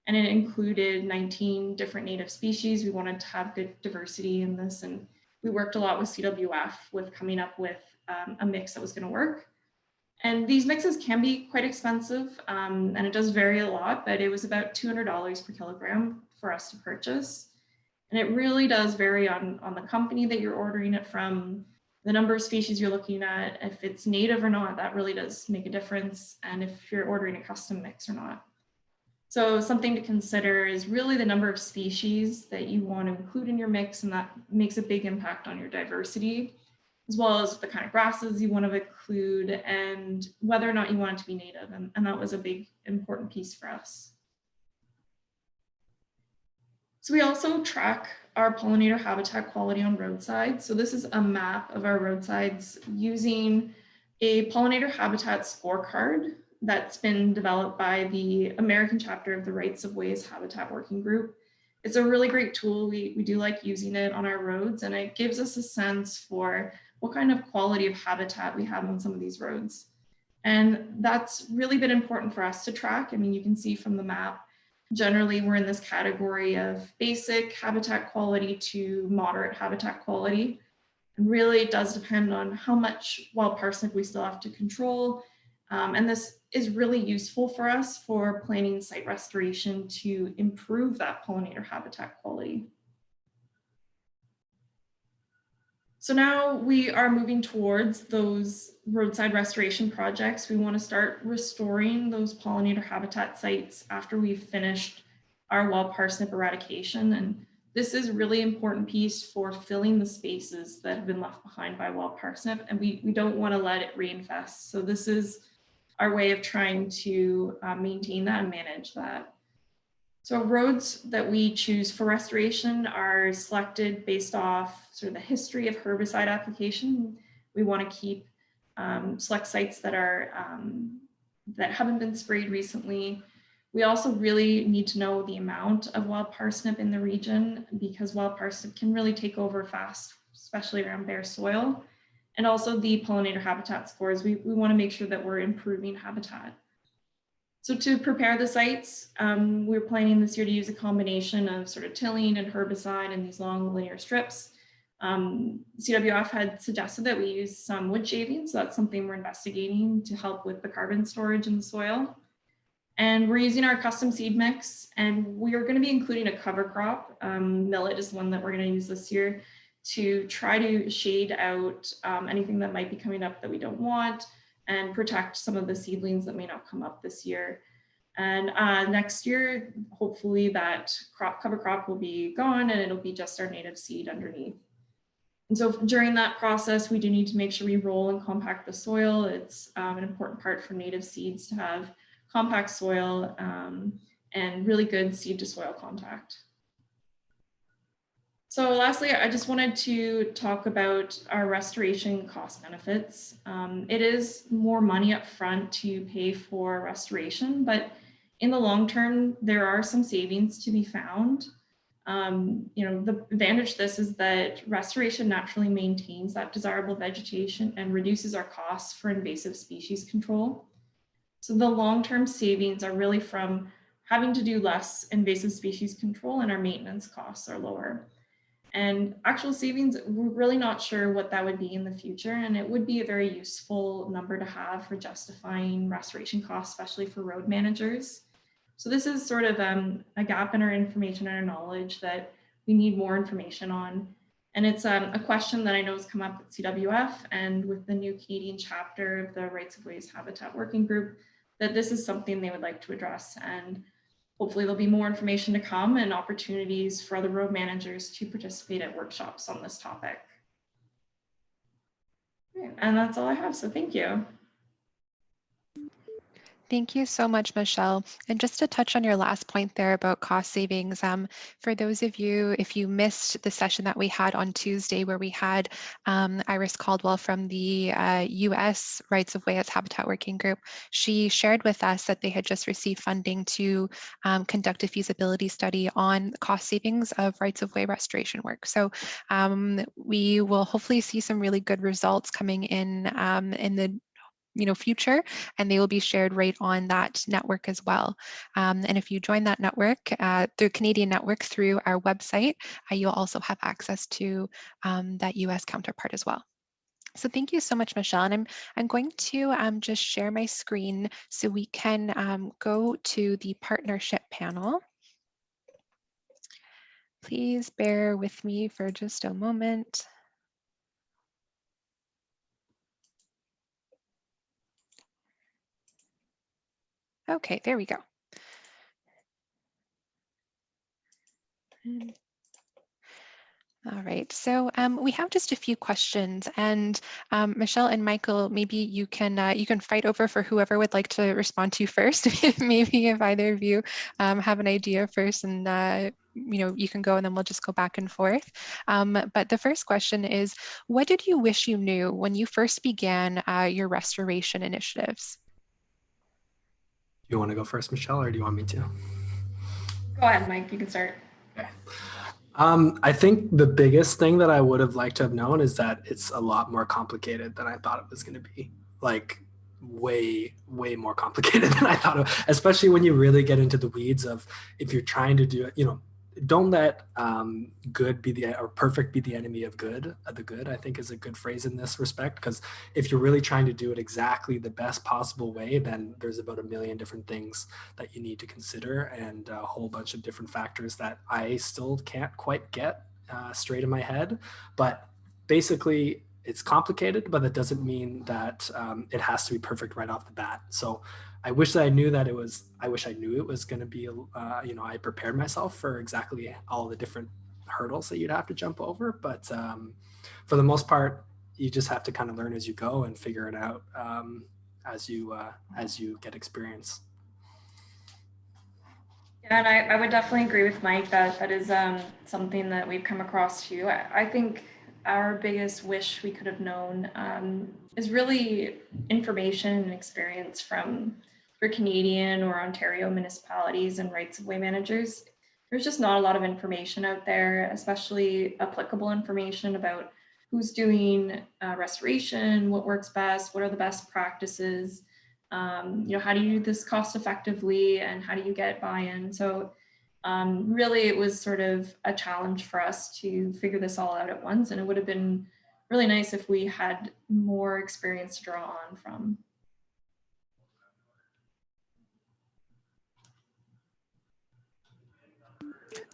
and it included 19 different native species. We wanted to have good diversity in this, and we worked a lot with CWF with coming up with a mix that was going to work. And these mixes can be quite expensive, and it does vary a lot, but it was about $200 per kilogram for us to purchase. And it really does vary on the company that you're ordering it from, the number of species you're looking at, if it's native or not, that really does make a difference, and if you're ordering a custom mix or not. So something to consider is really the number of species that you want to include in your mix, and that makes a big impact on your diversity, as well as the kind of grasses you want to include and whether or not you want it to be native. And that was a big important piece for us. So we also track our pollinator habitat quality on roadsides. So this is a map of our roadsides using a pollinator habitat scorecard that's been developed by the American chapter of the Rights of Ways Habitat Working Group. It's a really great tool. We do like using it on our roads, and it gives us a sense for what kind of quality of habitat we have on some of these roads. And that's really been important for us to track. I mean, you can see from the map, generally we're in this category of basic habitat quality to moderate habitat quality. And really it does depend on how much wild parsnip we still have to control. And this is really useful for us for planning site restoration to improve that pollinator habitat quality. So now we are moving towards those roadside restoration projects. We want to start restoring those pollinator habitat sites after we've finished our wild parsnip eradication. And this is a really important piece for filling the spaces that have been left behind by wild parsnip, and we don't want to let it reinfest. So this is our way of trying to maintain that and manage that. So roads that we choose for restoration are selected based off sort of the history of herbicide application. We want to keep select sites that are that haven't been sprayed recently. We also really need to know the amount of wild parsnip in the region, because wild parsnip can really take over fast, especially around bare soil. And also the pollinator habitat scores. We want to make sure that we're improving habitat. So to prepare the sites, we're planning this year to use a combination of sort of tilling and herbicide in these long linear strips. CWF had suggested that we use some wood shavings, so that's something we're investigating to help with the carbon storage in the soil. And we're using our custom seed mix, and we are going to be including a cover crop. Millet is one that we're going to use this year to try to shade out anything that might be coming up that we don't want, and protect some of the seedlings that may not come up this year. And next year, hopefully that cover crop will be gone and it'll be just our native seed underneath. And so during that process, we do need to make sure we roll and compact the soil. It's an important part for native seeds to have compact soil and really good seed to soil contact. So lastly, I just wanted to talk about our restoration cost benefits. It is more money up front to pay for restoration, but in the long term, there are some savings to be found. The advantage to this is that restoration naturally maintains that desirable vegetation and reduces our costs for invasive species control. So the long-term savings are really from having to do less invasive species control, and our maintenance costs are lower. And actual savings, we're really not sure what that would be in the future. And it would be a very useful number to have for justifying restoration costs, especially for road managers. So this is sort of a gap in our information and our knowledge that we need more information on. And it's a question that I know has come up at CWF and with the new Canadian chapter of the Rights of Ways Habitat Working Group, that this is something they would like to address. And hopefully there'll be more information to come and opportunities for other road managers to participate at workshops on this topic. And that's all I have. So thank you. Thank you so much, Michelle. And just to touch on your last point there about cost savings, for those of you, if you missed the session that we had on Tuesday where we had Iris Caldwell from the US Rights of Way as Habitat Working Group, she shared with us that they had just received funding to conduct a feasibility study on cost savings of rights of way restoration work. So we will hopefully see some really good results coming in the future, and they will be shared right on that network as well. And if you join that network, the Canadian network through our website, you'll also have access to that US counterpart as well. So thank you so much, Michelle. And I'm going to just share my screen so we can go to the partnership panel. Please bear with me for just a moment. Okay, there we go. All right, so we have just a few questions, and Michelle and Michael, maybe you can fight over for whoever would like to respond to first. Maybe if either of you have an idea first, and you can go, and then we'll just go back and forth. But the first question is, what did you wish you knew when you first began your restoration initiatives? You want to go first, Michelle, or do you want me to? Go ahead, Mike. You can start. Okay. I think the biggest thing that I would have liked to have known is that it's a lot more complicated than I thought it was going to be. Like way, way more complicated than I thought of, especially when you really get into the weeds of if you're trying to do it, don't let good be the, or perfect be the enemy of good. The good, I think, is a good phrase in this respect, because if you're really trying to do it exactly the best possible way, then there's about a million different things that you need to consider, and a whole bunch of different factors that I still can't quite get straight in my head. But basically, it's complicated, but that doesn't mean that it has to be perfect right off the bat. So I wish that I knew that it was, I wish I knew it was going to be, I prepared myself for exactly all the different hurdles that you'd have to jump over. But for the most part, you just have to kind of learn as you go and figure it out as you get experience. Yeah, and I would definitely agree with Mike that that is something that we've come across too. I think our biggest wish we could have known is really information and experience from for Canadian or Ontario municipalities and rights of way managers. There's just not a lot of information out there, especially applicable information about who's doing restoration, what works best, what are the best practices. How do you do this cost effectively, and how do you get buy-in? So really it was sort of a challenge for us to figure this all out at once, and it would have been really nice if we had more experience to draw on from.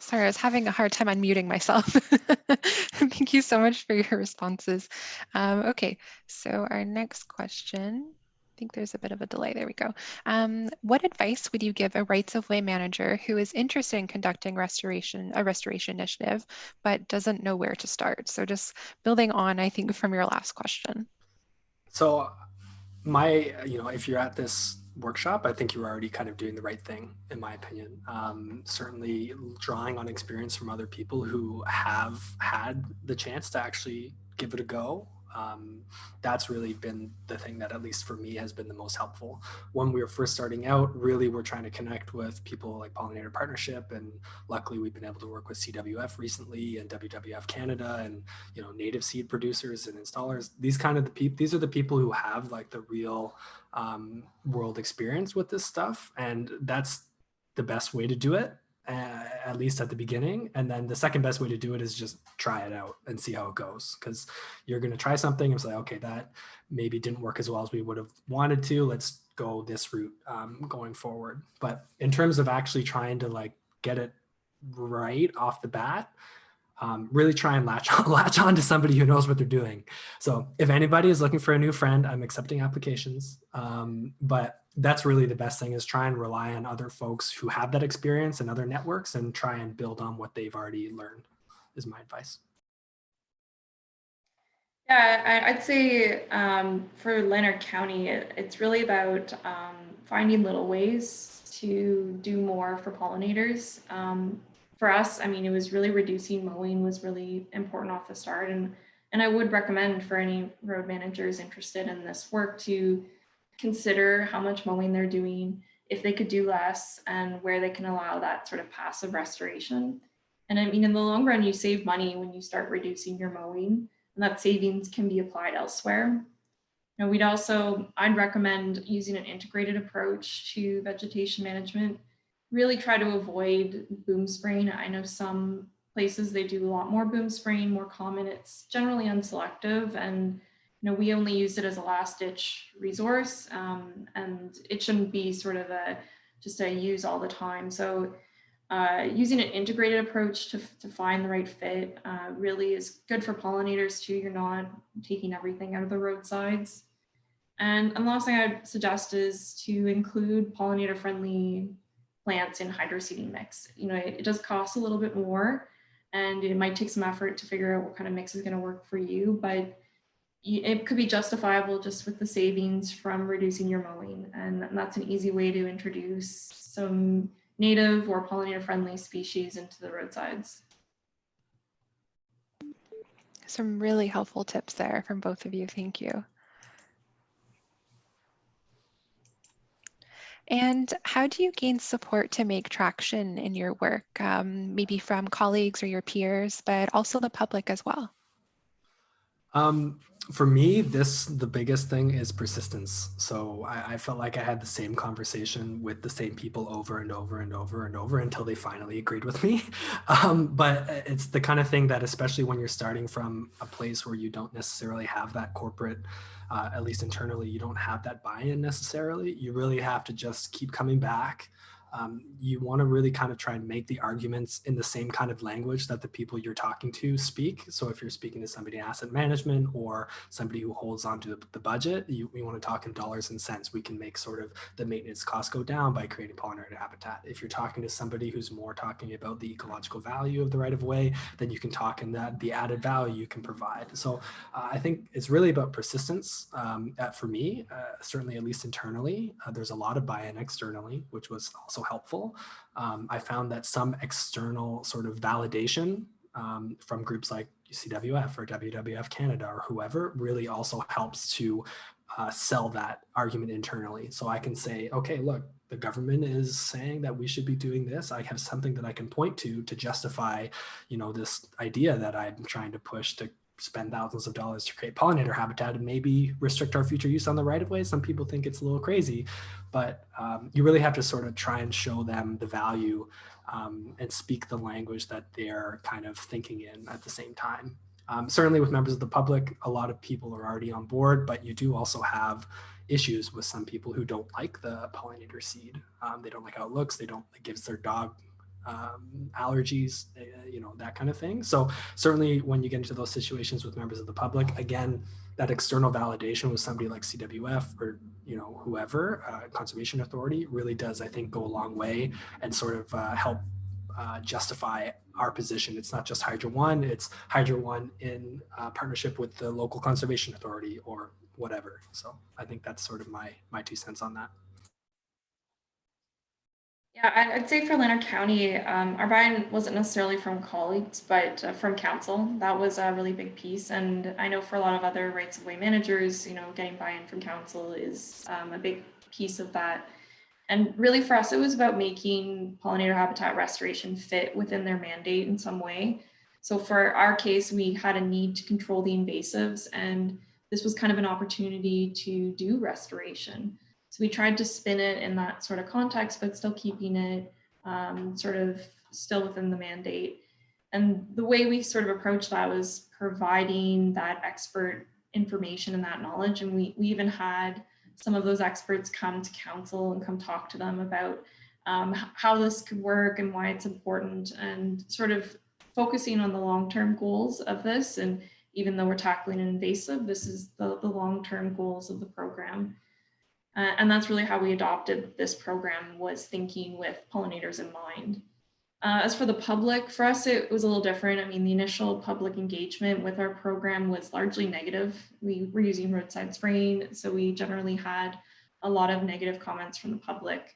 Sorry, I was having a hard time unmuting myself. Thank you so much for your responses. Okay, so our next question, I think there's a bit of a delay. There we go. What advice would you give a rights of way manager who is interested in conducting a restoration initiative, but doesn't know where to start? So just building on, I think, from your last question. So if you're at this workshop, I think you're already kind of doing the right thing, in my opinion. Certainly drawing on experience from other people who have had the chance to actually give it a go. That's really been the thing that, at least for me, has been the most helpful. When we were first starting out, really we're trying to connect with people like Pollinator Partnership, and luckily we've been able to work with CWF recently and WWF Canada, and native seed producers and installers. These are the people who have like the real world experience with this stuff, and that's the best way to do it, at least at the beginning. And then the second best way to do it is just try it out and see how it goes, because you're going to try something and say, okay, that maybe didn't work as well as we would have wanted to, let's go this route going forward. But in terms of actually trying to like get it right off the bat, really try and latch on to somebody who knows what they're doing. So if anybody is looking for a new friend, I'm accepting applications. But that's really the best thing, is try and rely on other folks who have that experience and other networks, and try and build on what they've already learned, is my advice. Yeah, I'd say for Lanark County, it's really about finding little ways to do more for pollinators. For us, I mean, it was really reducing mowing was really important off the start, and I would recommend for any road managers interested in this work to consider how much mowing they're doing, if they could do less, and where they can allow that sort of passive restoration. And I mean, in the long run, you save money when you start reducing your mowing, and that savings can be applied elsewhere. And I'd recommend using an integrated approach to vegetation management. Really try to avoid boom spraying. I know some places they do a lot more boom spraying, more common. It's generally unselective, and we only use it as a last ditch resource, and it shouldn't be sort of just a use all the time. So using an integrated approach to find the right fit really is good for pollinators too. You're not taking everything out of the roadsides. And the last thing I'd suggest is to include pollinator friendly plants in hydro seeding mix. It does cost a little bit more, and it might take some effort to figure out what kind of mix is going to work for you, but it could be justifiable just with the savings from reducing your mowing. And that's an easy way to introduce some native or pollinator friendly species into the roadsides. Some really helpful tips there from both of you. Thank you. And how do you gain support to make traction in your work, maybe from colleagues or your peers, but also the public as well? For me, the biggest thing is persistence. So I felt like I had the same conversation with the same people over and over and over and over until they finally agreed with me. But it's the kind of thing that, especially when you're starting from a place where you don't necessarily have that corporate, at least internally, you don't have that buy-in necessarily. You really have to just keep coming back. You want to really kind of try and make the arguments in the same kind of language that the people you're talking to speak. So if you're speaking to somebody in asset management or somebody who holds onto the budget, we want to talk in dollars and cents. We can make sort of the maintenance costs go down by creating pollinator habitat. If you're talking to somebody who's more talking about the ecological value of the right of way, then you can talk in that the added value you can provide. So I think it's really about persistence for me, certainly at least internally. There's a lot of buy-in externally, which was also helpful. I found that some external sort of validation from groups like CWF or WWF Canada or whoever really also helps to sell that argument internally. So I can say, okay, look, the government is saying that we should be doing this. I have something that I can point to justify, this idea that I'm trying to push to spend thousands of dollars to create pollinator habitat and maybe restrict our future use on the right of way. Some people think it's a little crazy, but you really have to sort of try and show them the value and speak the language that they're kind of thinking in at the same time. Certainly with members of the public, a lot of people are already on board, but you do also have issues with some people who don't like the pollinator seed. They don't like how it looks. They don't, it gives their dog allergies, that kind of thing. So certainly when you get into those situations with members of the public, again, that external validation with somebody like CWF or, whoever, Conservation Authority really does, I think, go a long way and sort of help justify our position. It's not just Hydro One, it's Hydro One in partnership with the local conservation authority or whatever. So I think that's sort of my 2 cents on that. Yeah, I'd say for Lanark County, our buy-in wasn't necessarily from colleagues, but from council. That was a really big piece. And I know for a lot of other rights of way managers, getting buy-in from council is a big piece of that. And really for us, it was about making pollinator habitat restoration fit within their mandate in some way. So for our case, we had a need to control the invasives, and this was kind of an opportunity to do restoration. So we tried to spin it in that sort of context, but still keeping it sort of still within the mandate. And the way we sort of approached that was providing that expert information and that knowledge. And we even had some of those experts come to council and come talk to them about how this could work and why it's important, and sort of focusing on the long-term goals of this. And even though we're tackling an invasive, this is the long-term goals of the program. And that's really how we adopted this program, was thinking with pollinators in mind. As for the public, for us, it was a little different. I mean, the initial public engagement with our program was largely negative. We were using roadside spraying, so we generally had a lot of negative comments from the public.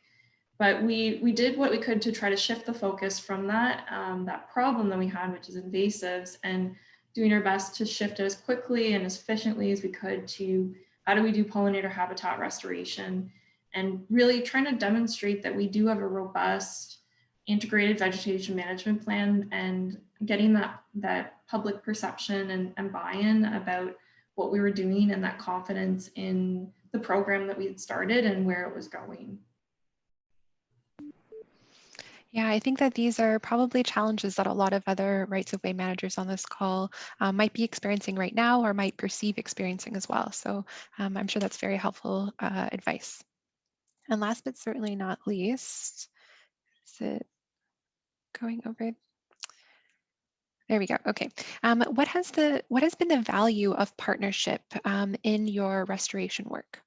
But we did what we could to try to shift the focus from that problem that we had, which is invasives, and doing our best to shift it as quickly and as efficiently as we could to how do we do pollinator habitat restoration, and really trying to demonstrate that we do have a robust integrated vegetation management plan, and getting that public perception and buy-in about what we were doing, and that confidence in the program that we had started and where it was going. Yeah, I think that these are probably challenges that a lot of other rights of way managers on this call might be experiencing right now or might perceive experiencing as well. So I'm sure that's very helpful advice. And last but certainly not least, is it going over? There we go. Okay. What has been the value of partnership in your restoration work?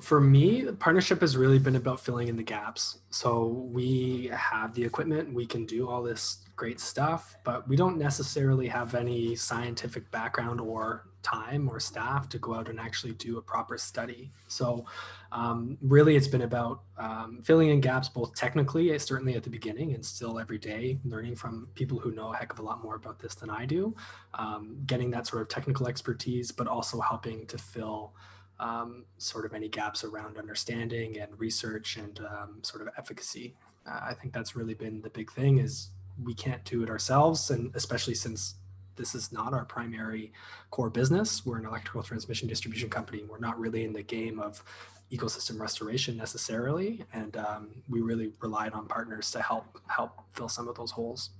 For me, partnership has really been about filling in the gaps. So we have the equipment, we can do all this great stuff, but we don't necessarily have any scientific background or time or staff to go out and actually do a proper study. So really it's been about filling in gaps, both technically, certainly at the beginning, and still every day, learning from people who know a heck of a lot more about this than I do, getting that sort of technical expertise, but also helping to fill sort of any gaps around understanding and research and sort of efficacy. I think that's really been the big thing, is we can't do it ourselves, and especially since this is not our primary core business. We're an electrical transmission distribution company. We're not really in the game of ecosystem restoration necessarily, and we really relied on partners to help fill some of those holes.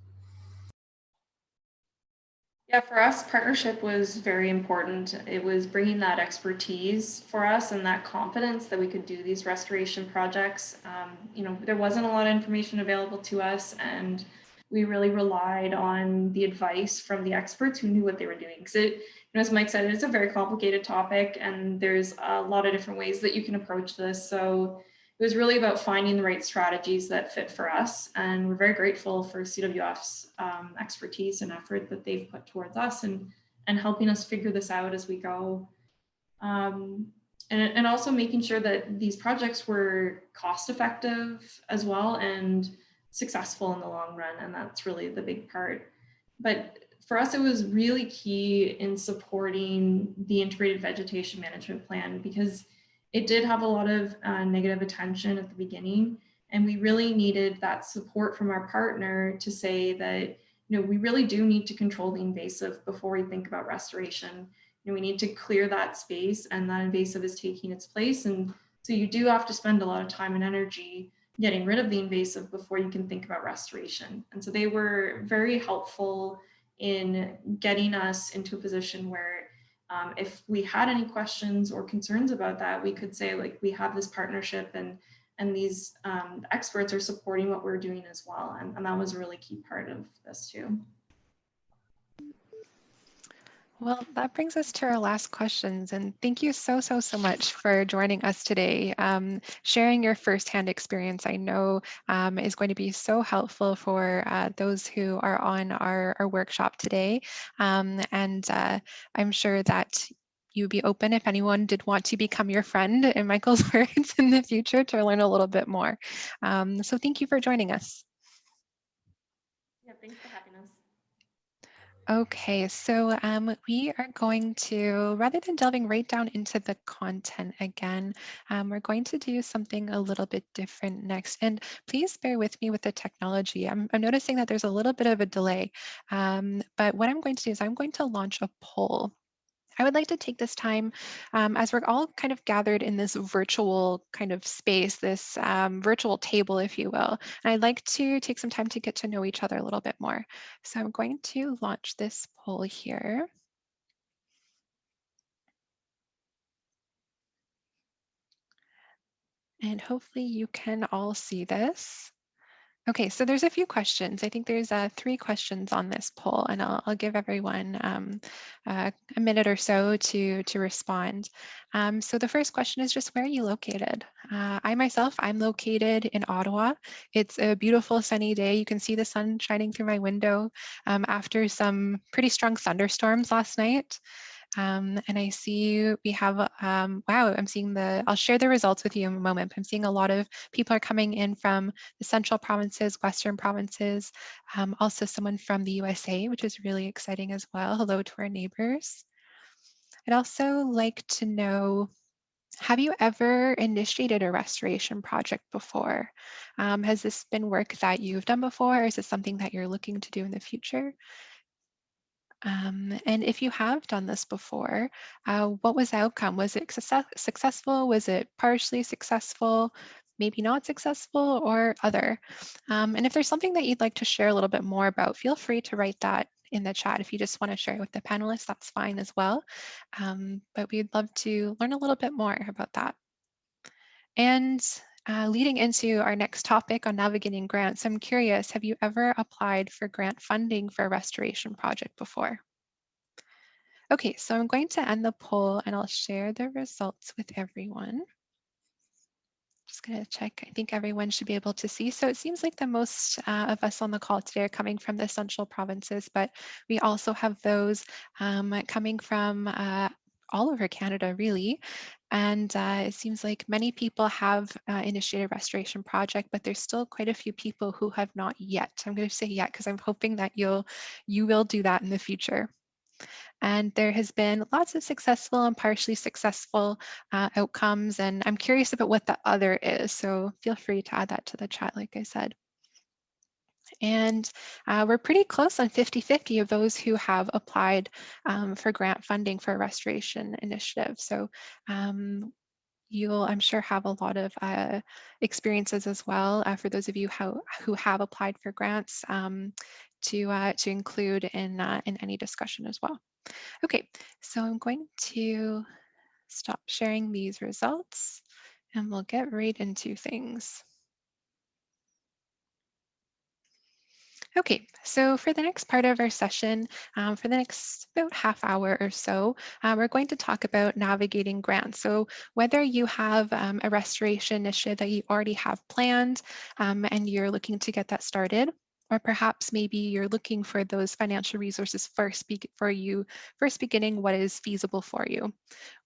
Yeah, for us, partnership was very important. It was bringing that expertise for us and that confidence that we could do these restoration projects. There wasn't a lot of information available to us, and we really relied on the advice from the experts who knew what they were doing. Because as Mike said, it's a very complicated topic, and there's a lot of different ways that you can approach this. So it was really about finding the right strategies that fit for us. And we're very grateful for CWF's expertise and effort that they've put towards us, and helping us figure this out as we go. And also making sure that these projects were cost effective as well and successful in the long run. And that's really the big part. But for us, it was really key in supporting the integrated vegetation management plan, because it did have a lot of negative attention at the beginning, and we really needed that support from our partner to say that we really do need to control the invasive before we think about restoration. We need to clear that space, and that invasive is taking its place, and so you do have to spend a lot of time and energy getting rid of the invasive before you can think about restoration. And so they were very helpful in getting us into a position where if we had any questions or concerns about that, we could say, like, we have this partnership, and these experts are supporting what we're doing as well. And that was a really key part of this too. Well, that brings us to our last questions. And thank you so much for joining us today. Sharing your firsthand experience, I know, is going to be so helpful for those who are on our workshop today. And I'm sure that you'd be open if anyone did want to become your friend, in Michael's words, in the future to learn a little bit more. So thank you for joining us. Yeah, thanks for having us. Okay, so we are going to, rather than delving right down into the content again, we're going to do something a little bit different next. And please bear with me with the technology. I'm noticing that there's a little bit of a delay, but what I'm going to do is I'm going to launch a poll. I would like to take this time, as we're all kind of gathered in this virtual kind of space, this virtual table, if you will, and I'd like to take some time to get to know each other a little bit more. So I'm going to launch this poll here. And hopefully you can all see this. Okay, so there's a few questions. I think there's 3 questions on this poll, and I'll give everyone a minute or so to respond. So the first question is just, where are you located? I myself, I'm located in Ottawa. It's a beautiful sunny day. You can see the sun shining through my window after some pretty strong thunderstorms last night. And I see we have, wow, I'll share the results with you in a moment. I'm seeing a lot of people are coming in from the central provinces, western provinces, also someone from the USA, which is really exciting as well. Hello to our neighbors. I'd also like to know, have you ever initiated a restoration project before? Has this been work that you've done before, or is it something that you're looking to do in the future? And if you have done this before, what was the outcome? Was it successful? Was it partially successful? Maybe not successful, or other? And if there's something that you'd like to share a little bit more about, feel free to write that in the chat. If you just want to share it with the panelists, that's fine as well. But we'd love to learn a little bit more about that. And leading into our next topic on navigating grants, I'm curious, have you ever applied for grant funding for a restoration project before? Okay, so I'm going to end the poll and I'll share the results with everyone. Just going to check. I think everyone should be able to see. So it seems like the most of us on the call today are coming from the central provinces, but we also have those coming from all over Canada, really. And it seems like many people have initiated a restoration project, but there's still quite a few people who have not yet. I'm going to say yet because I'm hoping that you will do that in the future. And there has been lots of successful and partially successful outcomes. And I'm curious about what the other is. So feel free to add that to the chat, like I said. And we're pretty close on 50-50 of those who have applied for grant funding for a restoration initiative. So you'll, I'm sure, have a lot of experiences as well for those of you who have applied for grants to include in any discussion as well. Okay, so I'm going to stop sharing these results and we'll get right into things. Okay, so for the next part of our session, for the next about half hour or so, we're going to talk about navigating grants. So whether you have a restoration initiative that you already have planned and you're looking to get that started, or perhaps maybe you're looking for those financial resources first beginning what is feasible for you.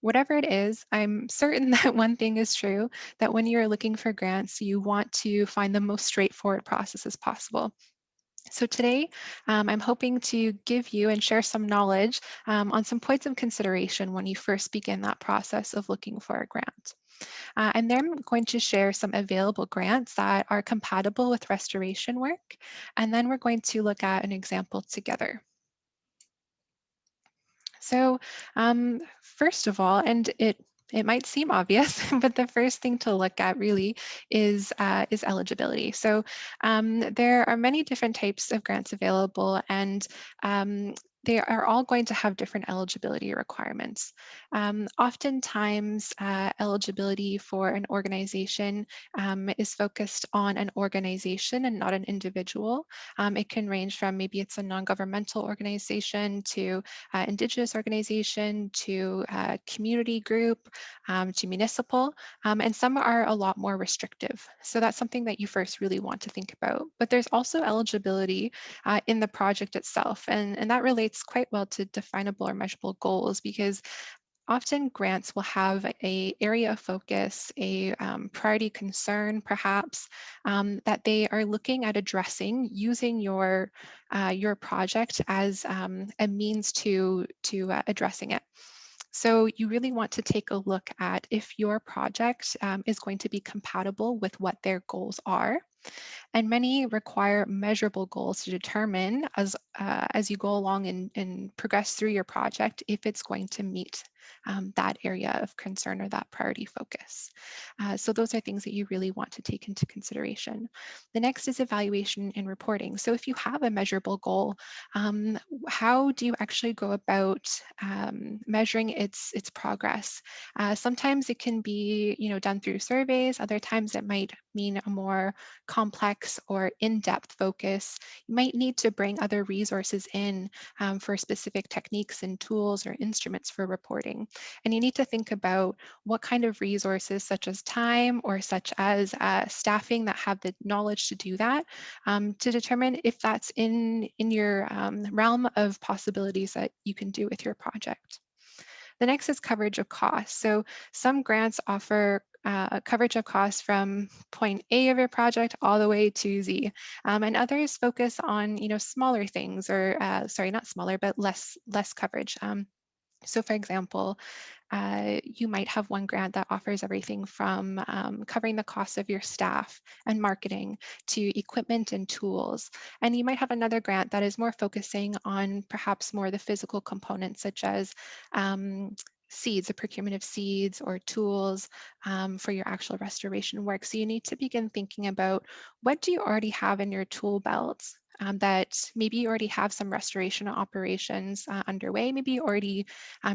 Whatever it is, I'm certain that one thing is true, that when you're looking for grants, you want to find the most straightforward process as possible. So today, I'm hoping to give you and share some knowledge on some points of consideration when you first begin that process of looking for a grant. And then I'm going to share some available grants that are compatible with restoration work. And then we're going to look at an example together. So first of all, and it might seem obvious, but the first thing to look at really is eligibility. So there are many different types of grants available, and they are all going to have different eligibility requirements. Oftentimes, eligibility for an organization is focused on an organization and not an individual. It can range from maybe it's a non-governmental organization to Indigenous organization to community group to municipal, and some are a lot more restrictive. So that's something that you first really want to think about. But there's also eligibility in the project itself, and that relates quite well to definable or measurable goals, because often grants will have a area of focus, a priority concern perhaps, that they are looking at addressing using your project as a means to addressing it. So you really want to take a look at if your project is going to be compatible with what their goals are. And many require measurable goals to determine as you go along and progress through your project if it's going to meet that area of concern or that priority focus. So those are things that you really want to take into consideration. The next is evaluation and reporting. So if you have a measurable goal, how do you actually go about measuring its progress? Sometimes it can be done through surveys. Other times it might mean a more complex or in-depth focus, you might need to bring other resources in for specific techniques and tools or instruments for reporting. And you need to think about what kind of resources, such as time or such as staffing that have the knowledge to do that, to determine if that's in your realm of possibilities that you can do with your project. The next is coverage of costs. So some grants offer coverage of costs from point A of your project all the way to Z. And others focus on, smaller things, or sorry, not smaller, but less coverage. So for example, you might have one grant that offers everything from covering the cost of your staff and marketing to equipment and tools. And you might have another grant that is more focusing on perhaps more the physical components, such as seeds, the procurement of seeds or tools for your actual restoration work. So you need to begin thinking about, what do you already have in your tool belts? That maybe you already have some restoration operations underway. Maybe you already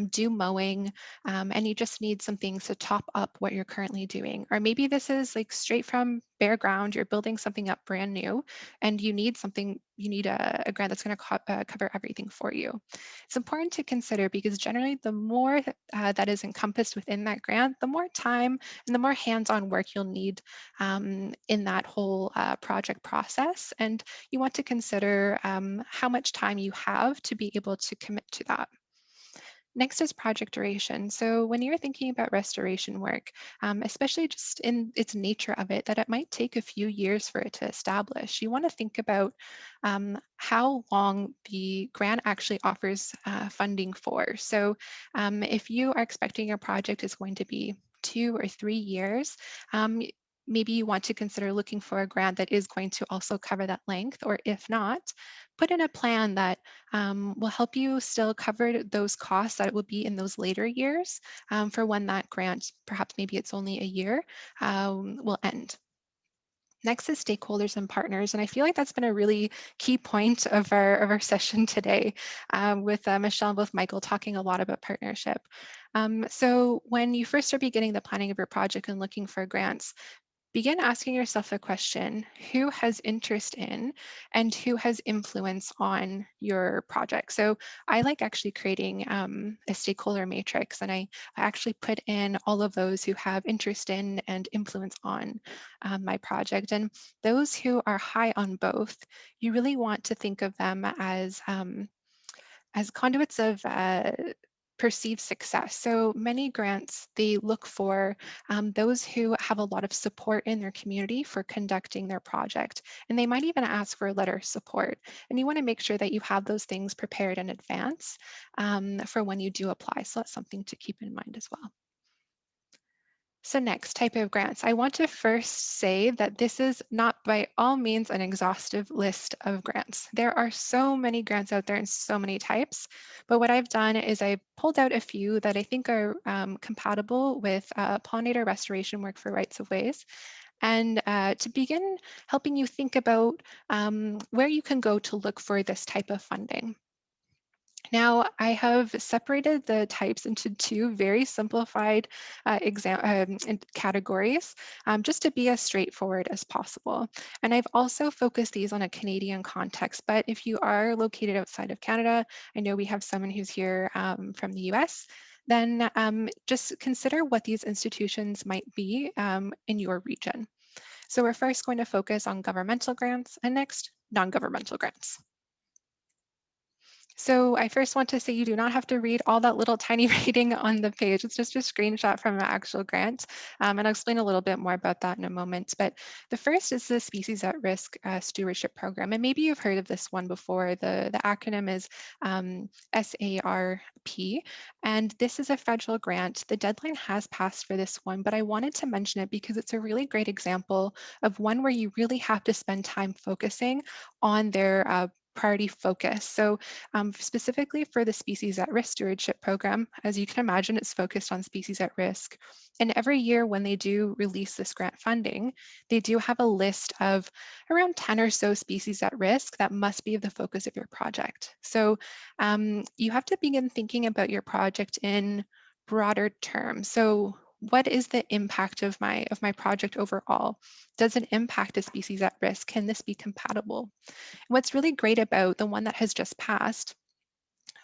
do mowing, and you just need some things to top up what you're currently doing. Or maybe this is like straight from bare ground, you're building something up brand new, and you need a grant that's going to cover everything for you. It's important to consider, because generally the more that is encompassed within that grant, the more time and the more hands-on work you'll need in that whole project process. And you want to consider how much time you have to be able to commit to that. Next is project duration. So when you're thinking about restoration work, especially just in its nature of it, that it might take a few years for it to establish, you want to think about how long the grant actually offers funding for. So if you are expecting your project is going to be 2 or 3 years, maybe you want to consider looking for a grant that is going to also cover that length, or if not, put in a plan that will help you still cover those costs that will be in those later years for when that grant, perhaps maybe it's only a year, will end. Next is stakeholders and partners, and I feel like that's been a really key point of our session today, with Michelle and both Michael talking a lot about partnership. So when you first are beginning the planning of your project and looking for grants, begin asking yourself the question, who has interest in and who has influence on your project? So I like actually creating a stakeholder matrix, and I actually put in all of those who have interest in and influence on my project. And those who are high on both, you really want to think of them as conduits of perceived success. So many grants, they look for those who have a lot of support in their community for conducting their project. And they might even ask for a letter of support. And you want to make sure that you have those things prepared in advance for when you do apply. So that's something to keep in mind as well. So next, type of grants. I want to first say that this is not by all means an exhaustive list of grants. There are so many grants out there and so many types, but what I've done is I've pulled out a few that I think are compatible with pollinator restoration work for rights of ways, and to begin helping you think about where you can go to look for this type of funding. Now, I have separated the types into two very simplified categories, just to be as straightforward as possible. And I've also focused these on a Canadian context, but if you are located outside of Canada, I know we have someone who's here from the US, then just consider what these institutions might be in your region. So we're first going to focus on governmental grants, and next, non-governmental grants. So I first want to say you do not have to read all that little tiny reading on the page. It's just a screenshot from an actual grant. And I'll explain a little bit more about that in a moment. But the first is the Species at Risk Stewardship Program. And maybe you've heard of this one before. The acronym is SARP. And this is a federal grant. The deadline has passed for this one, but I wanted to mention it because it's a really great example of one where you really have to spend time focusing on their priority focus. So specifically for the Species at Risk Stewardship Program, as you can imagine, it's focused on species at risk. And every year when they do release this grant funding, they do have a list of around 10 or so species at risk that must be the focus of your project. So you have to begin thinking about your project in broader terms. So what is the impact of my project overall? Does it impact a species at risk? Can this be compatible? What's really great about the one that has just passed,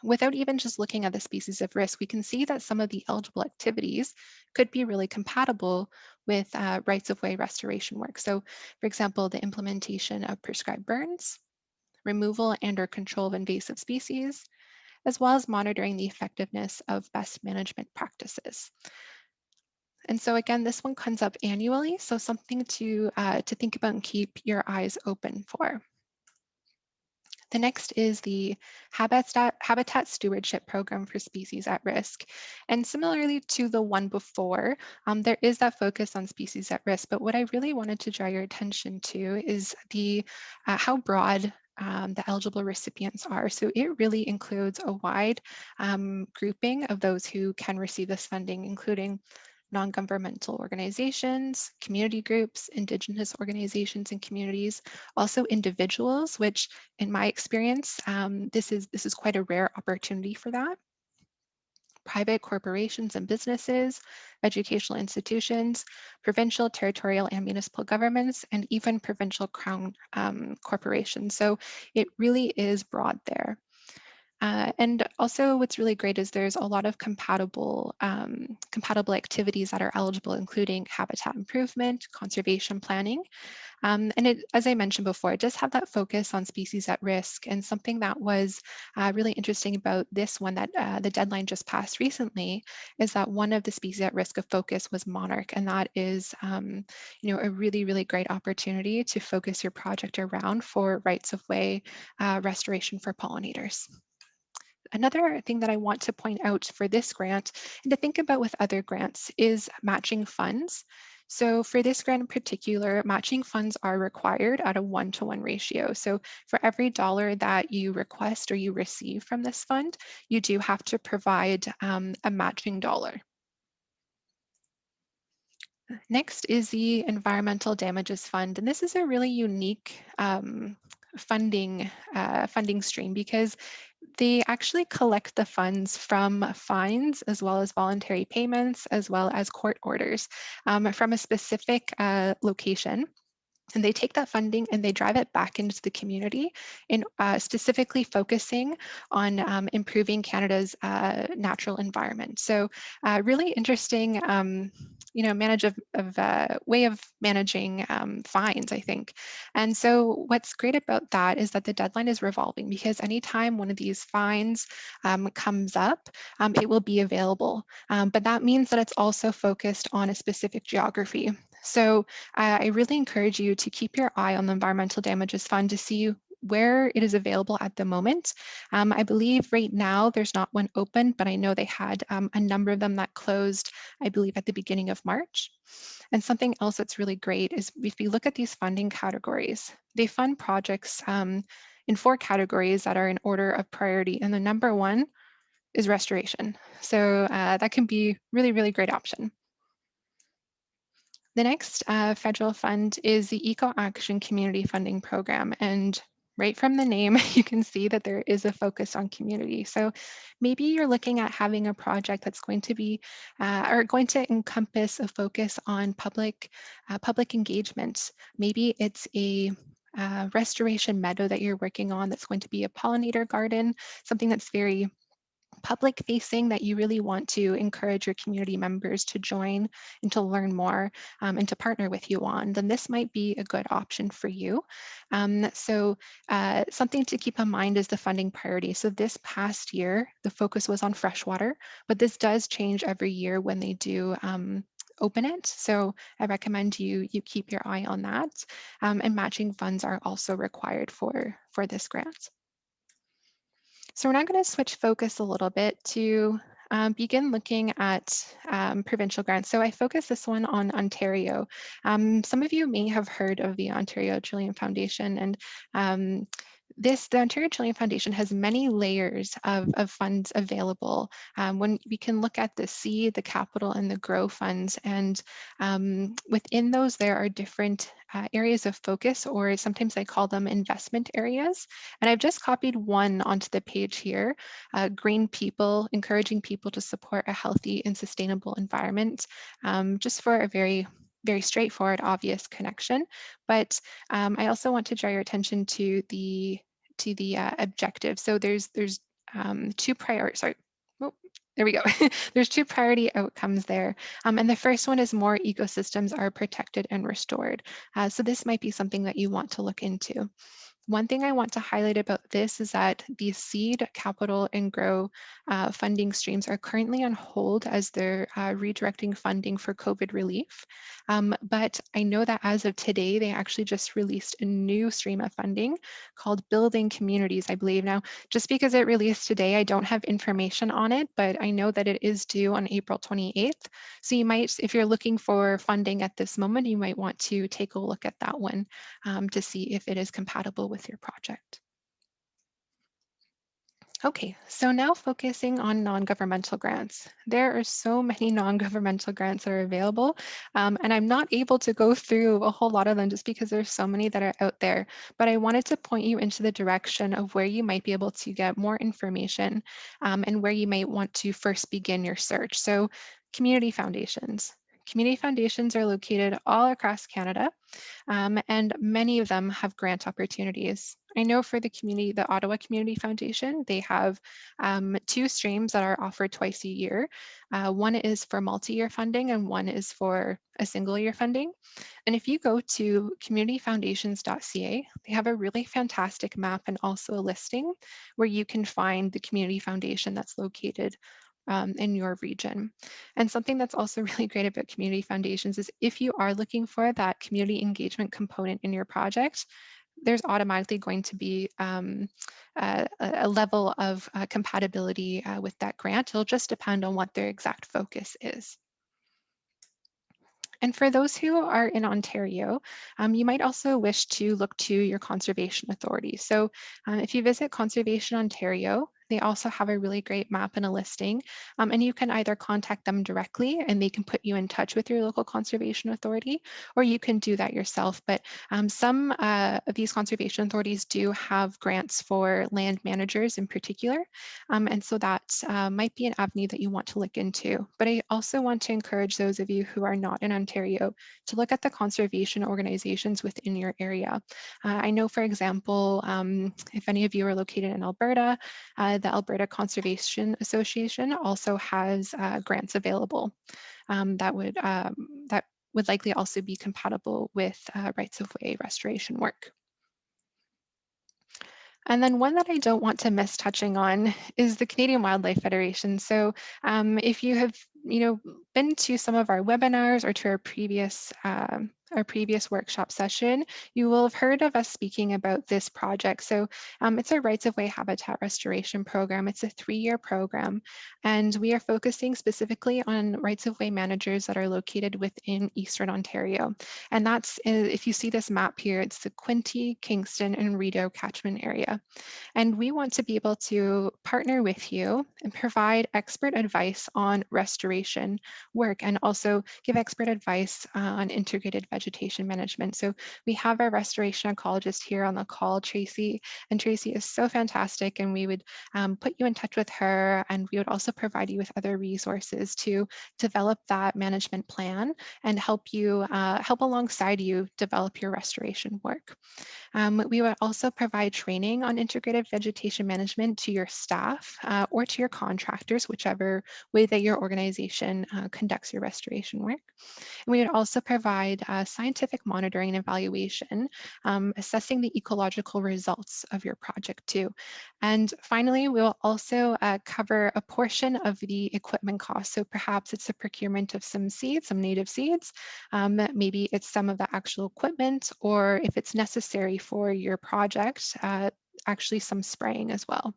without even just looking at the species of risk, we can see that some of the eligible activities could be really compatible with rights-of-way restoration work. So, for example, the implementation of prescribed burns, removal and or control of invasive species, as well as monitoring the effectiveness of best management practices. And so again, this one comes up annually, so something to think about and keep your eyes open for. The next is the Habitat Stewardship Program for Species at Risk. And similarly to the one before, there is that focus on species at risk, but what I really wanted to draw your attention to is the how broad the eligible recipients are. So it really includes a wide grouping of those who can receive this funding, including non-governmental organizations, community groups, Indigenous organizations and communities, also individuals, which in my experience, this is quite a rare opportunity for that. Private corporations and businesses, educational institutions, provincial, territorial, and municipal governments, and even provincial crown corporations. So it really is broad there. And also what's really great is there's a lot of compatible activities that are eligible, including habitat improvement, conservation planning. And it, as I mentioned before, it does have that focus on species at risk. And something that was really interesting about this one that the deadline just passed recently is that one of the species at risk of focus was monarch. And that is a really, really great opportunity to focus your project around for rights of way restoration for pollinators. Another thing that I want to point out for this grant and to think about with other grants is matching funds. So for this grant in particular, matching funds are required at a 1-to-1 ratio. So for every dollar that you request or you receive from this fund, you do have to provide a matching dollar. Next is the Environmental Damages Fund, and this is a really unique funding stream because they actually collect the funds from fines as well as voluntary payments as well as court orders from a specific location. And they take that funding and they drive it back into the community in specifically focusing on improving Canada's natural environment. So really interesting, way of managing fines, I think. And so what's great about that is that the deadline is revolving because anytime one of these fines comes up, it will be available. But that means that it's also focused on a specific geography. So I really encourage you to keep your eye on the Environmental Damages Fund to see where it is available at the moment. I believe right now there's not one open, but I know they had a number of them that closed, I believe, at the beginning of March. And something else that's really great is if you look at these funding categories, they fund projects in 4 categories that are in order of priority. And the number 1 is restoration. So that can be really, really great option. The next federal fund is the Eco Action Community Funding Program. And right from the name, you can see that there is a focus on community. So maybe you're looking at having a project that's going to be, or going to encompass a focus on public engagement. Maybe it's a restoration meadow that you're working on that's going to be a pollinator garden, something that's very public facing that you really want to encourage your community members to join and to learn more and to partner with you on, then this might be a good option for you. Something to keep in mind is the funding priority. So this past year, the focus was on freshwater, but this does change every year when they do open it. So I recommend you keep your eye on that. And matching funds are also required for this grant. So we're now going to switch focus a little bit to begin looking at provincial grants. So I focus this one on Ontario. Some of you may have heard of the Ontario Trillium Foundation, and The Ontario Trillium Foundation has many layers of funds available. When we can look at the seed, the capital, and the grow funds, and within those there are different areas of focus, or sometimes I call them investment areas. And I've just copied one onto the page here, green people, encouraging people to support a healthy and sustainable environment, just for a very straightforward, obvious connection. But I also want to draw your attention to the objective. So there's two priorities. Sorry. Oh, there we go. There's two priority outcomes there. And the first one is more ecosystems are protected and restored. So this might be something that you want to look into. One thing I want to highlight about this is that the seed, capital, and grow funding streams are currently on hold as they're redirecting funding for COVID relief. But I know that as of today, they actually just released a new stream of funding called Building Communities, I believe. Now, just because it released today, I don't have information on it, but I know that it is due on April 28th. So you might, if you're looking for funding at this moment, you might want to take a look at that one to see if it is compatible with your project. Okay, so now focusing on non-governmental grants. There are so many non-governmental grants that are available, and I'm not able to go through a whole lot of them just because there's so many that are out there, but I wanted to point you into the direction of where you might be able to get more information and where you might want to first begin your search. So community foundations. Community foundations are located all across Canada, and many of them have grant opportunities. I know for the Ottawa Community Foundation, they have two streams that are offered twice a year. One is for multi-year funding and one is for a single year funding. And if you go to communityfoundations.ca, they have a really fantastic map and also a listing where you can find the community foundation that's located in your region. And something that's also really great about community foundations is if you are looking for that community engagement component in your project, there's automatically going to be a level of compatibility with that grant. It'll just depend on what their exact focus is. And for those who are in Ontario, you might also wish to look to your conservation authority. So if you visit Conservation Ontario, they also have a really great map and a listing, and you can either contact them directly and they can put you in touch with your local conservation authority, or you can do that yourself. But some of these conservation authorities do have grants for land managers in particular, and so that might be an avenue that you want to look into. But I also want to encourage those of you who are not in Ontario to look at the conservation organizations within your area. I know, for example, if any of you are located in Alberta, the Alberta Conservation Association also has grants available that would likely also be compatible with rights-of-way restoration work. And then one that I don't want to miss touching on is the Canadian Wildlife Federation. So if you have been to some of our webinars or to our previous workshop session, you will have heard of us speaking about this project. So it's a rights-of-way habitat restoration program. It's a 3-year program, and we are focusing specifically on rights-of-way managers that are located within Eastern Ontario. And that's, if you see this map here, it's the Quinte, Kingston, and Rideau catchment area. And we want to be able to partner with you and provide expert advice on restoration work and also give expert advice on integrated vegetation management. So we have our restoration ecologist here on the call, Tracy, and Tracy is so fantastic, and we would put you in touch with her, and we would also provide you with other resources to develop that management plan and help alongside you develop your restoration work. We would also provide training on integrated vegetation management to your staff or to your contractors, whichever way that your organization conducts your restoration work. And we would also provide scientific monitoring and evaluation, assessing the ecological results of your project too. And finally, we will also cover a portion of the equipment costs. So perhaps it's the procurement of some seeds, some native seeds, maybe it's some of the actual equipment, or if it's necessary for your project, actually some spraying as well.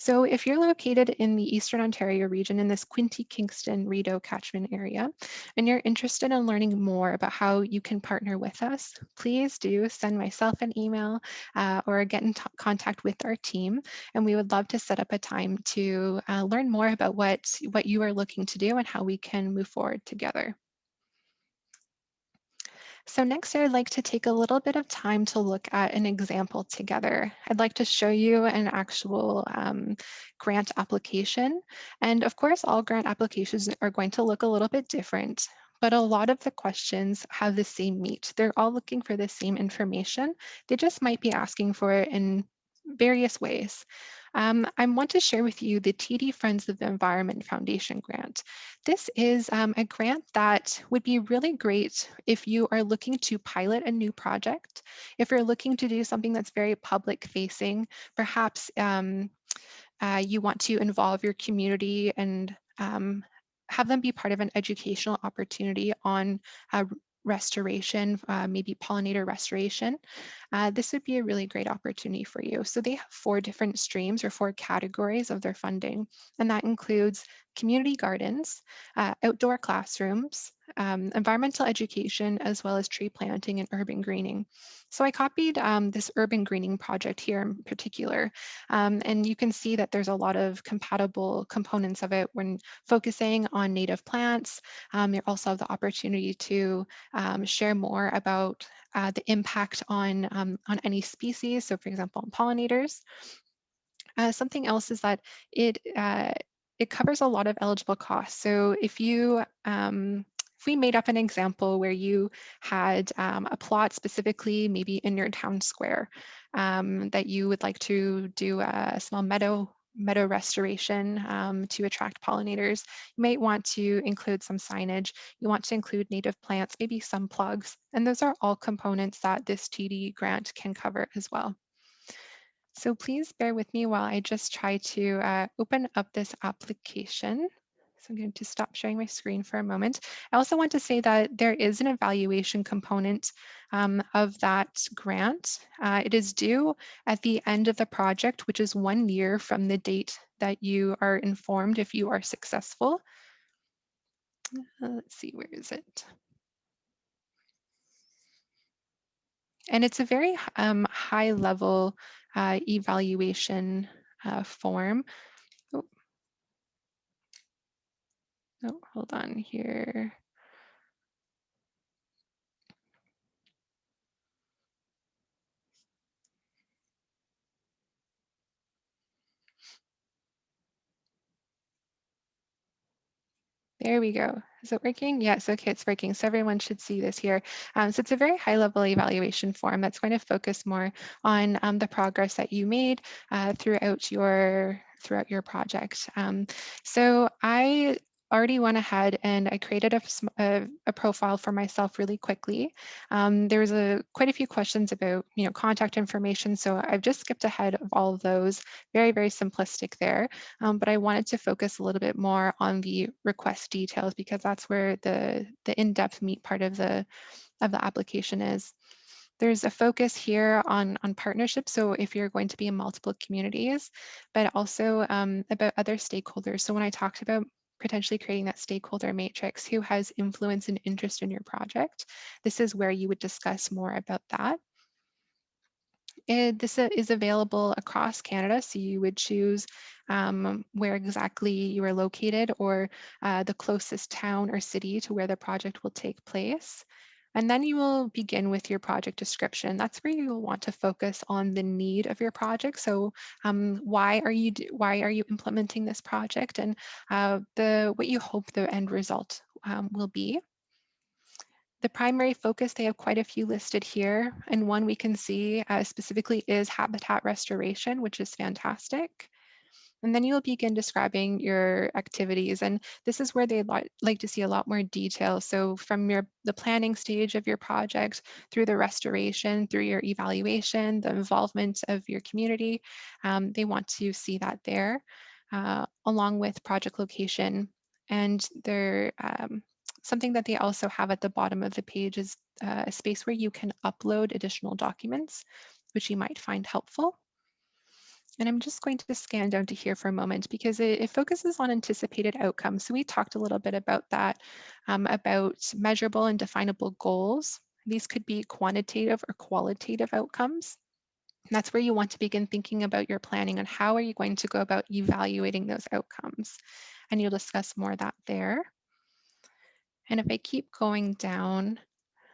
So if you're located in the Eastern Ontario region in this Quinte Kingston Rideau catchment area, and you're interested in learning more about how you can partner with us, please do send myself an email or get in contact with our team. And we would love to set up a time to learn more about what you are looking to do and how we can move forward together. So next, I'd like to take a little bit of time to look at an example together. I'd like to show you an actual grant application. And of course, all grant applications are going to look a little bit different, but a lot of the questions have the same meat. They're all looking for the same information. They just might be asking for it in various ways. I want to share with you the TD Friends of the Environment Foundation grant. This is a grant that would be really great if you are looking to pilot a new project, if you're looking to do something that's very public facing, perhaps you want to involve your community and have them be part of an educational opportunity on restoration, maybe pollinator restoration. This would be a really great opportunity for you. So they have 4 different streams or 4 categories of their funding, and that includes community gardens, outdoor classrooms, environmental education, as well as tree planting and urban greening. So I copied this urban greening project here in particular, and you can see that there's a lot of compatible components of it when focusing on native plants. You also have the opportunity to share more about the impact on any species. So for example, on pollinators. Something else is that it covers a lot of eligible costs. So if we made up an example where you had a plot specifically maybe in your town square that you would like to do a small meadow restoration to attract pollinators, you might want to include some signage. You want to include native plants, maybe some plugs, and those are all components that this TD grant can cover as well. So please bear with me while I just try to open up this application. So I'm going to stop sharing my screen for a moment. I also want to say that there is an evaluation component of that grant. It is due at the end of the project, which is 1 year from the date that you are informed if you are successful. Let's see, where is it? And it's a very high level evaluation form. Oh, no, hold on here. There we go. Is it working? Yes, okay, it's working. So everyone should see this here. So it's a very high level evaluation form that's going to focus more on the progress that you made throughout your project. So I already went ahead and I created a profile for myself really quickly. There was quite a few questions about contact information, so I've just skipped ahead of all of those. Very, very simplistic there. But I wanted to focus a little bit more on the request details because that's where the in-depth meat part of the application is. There's a focus here on partnerships. So if you're going to be in multiple communities, but also about other stakeholders. So when I talked about potentially creating that stakeholder matrix, who has influence and interest in your project, this is where you would discuss more about that. This is available across Canada, so you would choose where exactly you are located or the closest town or city to where the project will take place. And then you will begin with your project description. That's where you will want to focus on the need of your project. So why are you implementing this project, and what you hope the end result will be. The primary focus, they have quite a few listed here, and one we can see specifically is habitat restoration, which is fantastic. And then you'll begin describing your activities, and this is where they'd like to see a lot more detail. So from the planning stage of your project, through the restoration, through your evaluation, the involvement of your community, they want to see that there, along with project location. And something that they also have at the bottom of the page is a space where you can upload additional documents, which you might find helpful. And I'm just going to scan down to here for a moment because it focuses on anticipated outcomes. So we talked a little bit about that, about measurable and definable goals. These could be quantitative or qualitative outcomes. And that's where you want to begin thinking about your planning and how are you going to go about evaluating those outcomes. And you'll discuss more of that there. And if I keep going down,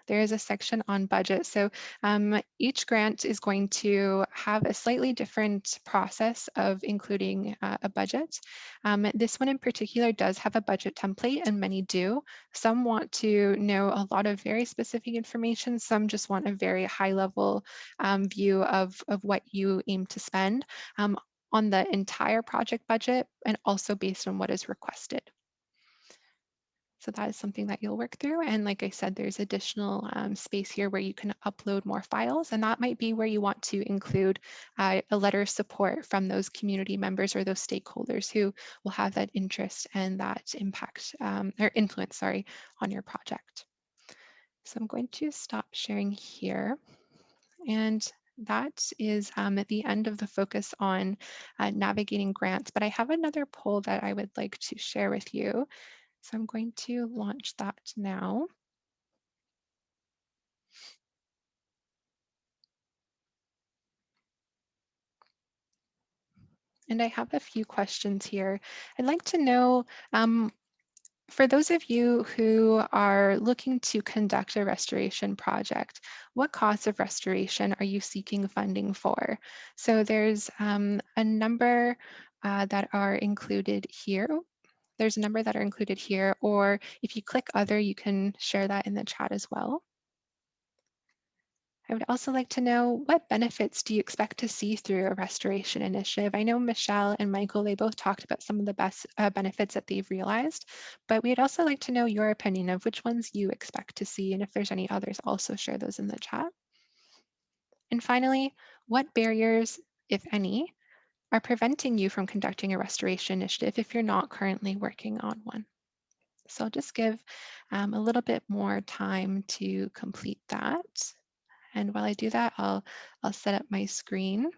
there is a section on budget. So each grant is going to have a slightly different process of including a budget. This one in particular does have a budget template, and many do. Some want to know a lot of very specific information. Some just want a very high level view of what you aim to spend on the entire project budget and also based on what is requested. So that is something that you'll work through. And like I said, there's additional space here where you can upload more files. And that might be where you want to include a letter of support from those community members or those stakeholders who will have that interest and that impact or influence, sorry, on your project. So I'm going to stop sharing here. And that is at the end of the focus on navigating grants. But I have another poll that I would like to share with you. So I'm going to launch that now. And I have a few questions here. I'd like to know, for those of you who are looking to conduct a restoration project, what costs of restoration are you seeking funding for? So there's a number that are included here. There's a number that are included here, or if you click other, you can share that in the chat as well. I would also like to know what benefits do you expect to see through a restoration initiative? I know Michelle and Michael, they both talked about some of the best benefits that they've realized, but we'd also like to know your opinion of which ones you expect to see, and if there's any others, also share those in the chat. And finally, what barriers, if any, are preventing you from conducting a restoration initiative if you're not currently working on one? So I'll just give a little bit more time to complete that. And while I do that, I'll set up my screen.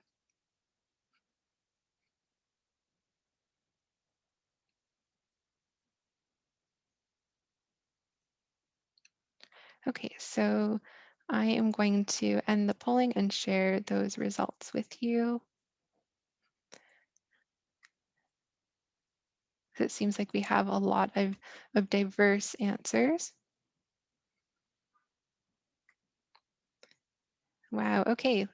Okay, so I am going to end the polling and share those results with you. It seems like we have a lot of diverse answers. Wow, okay.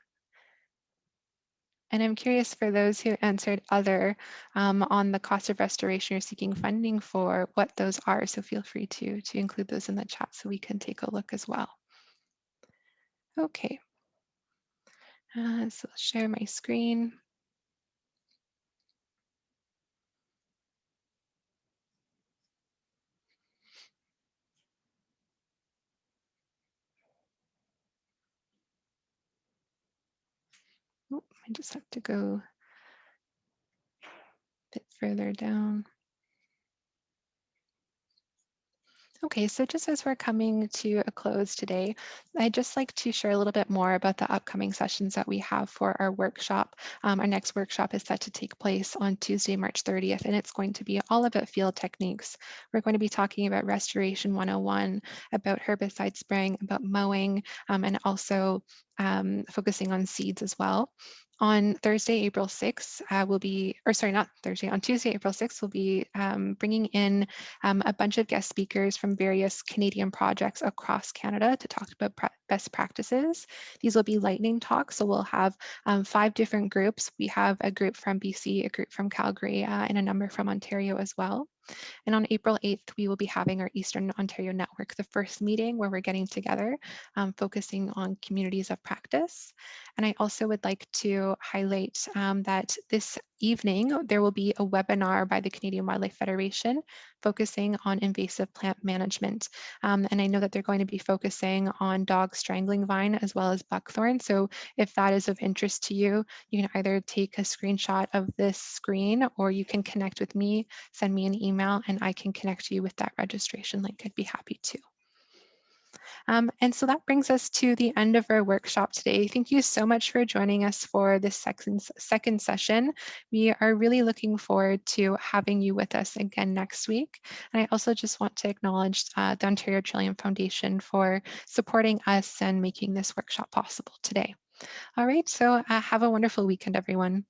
And I'm curious for those who answered other on the cost of restoration you're seeking funding for, what those are. So feel free to include those in the chat so we can take a look as well. Okay, so I'll share my screen. Oh, I just have to go a bit further down. Okay, so just as we're coming to a close today, I'd just like to share a little bit more about the upcoming sessions that we have for our workshop. Our next workshop is set to take place on Tuesday, March 30th, and it's going to be all about field techniques. We're going to be talking about Restoration 101, about herbicide spraying, about mowing, and also focusing on seeds as well. On Thursday, April 6th, we'll be, or sorry, not Thursday, on Tuesday, April 6th, we'll be bringing in a bunch of guest speakers from various Canadian projects across Canada to talk about best practices. These will be lightning talks, so we'll have 5 different groups. We have a group from BC, a group from Calgary, and a number from Ontario as well. And on April 8th, we will be having our Eastern Ontario Network, the first meeting where we're getting together, focusing on communities of practice. And I also would like to highlight that this evening, there will be a webinar by the Canadian Wildlife Federation focusing on invasive plant management. And I know that they're going to be focusing on dog strangling vine as well as buckthorn. So if that is of interest to you, you can either take a screenshot of this screen or you can connect with me, send me an email, and I can connect you with that registration link. I'd be happy to. And so that brings us to the end of our workshop today. Thank you so much for joining us for this second session. We are really looking forward to having you with us again next week. And I also just want to acknowledge the Ontario Trillium Foundation for supporting us and making this workshop possible today. All right, so have a wonderful weekend, everyone.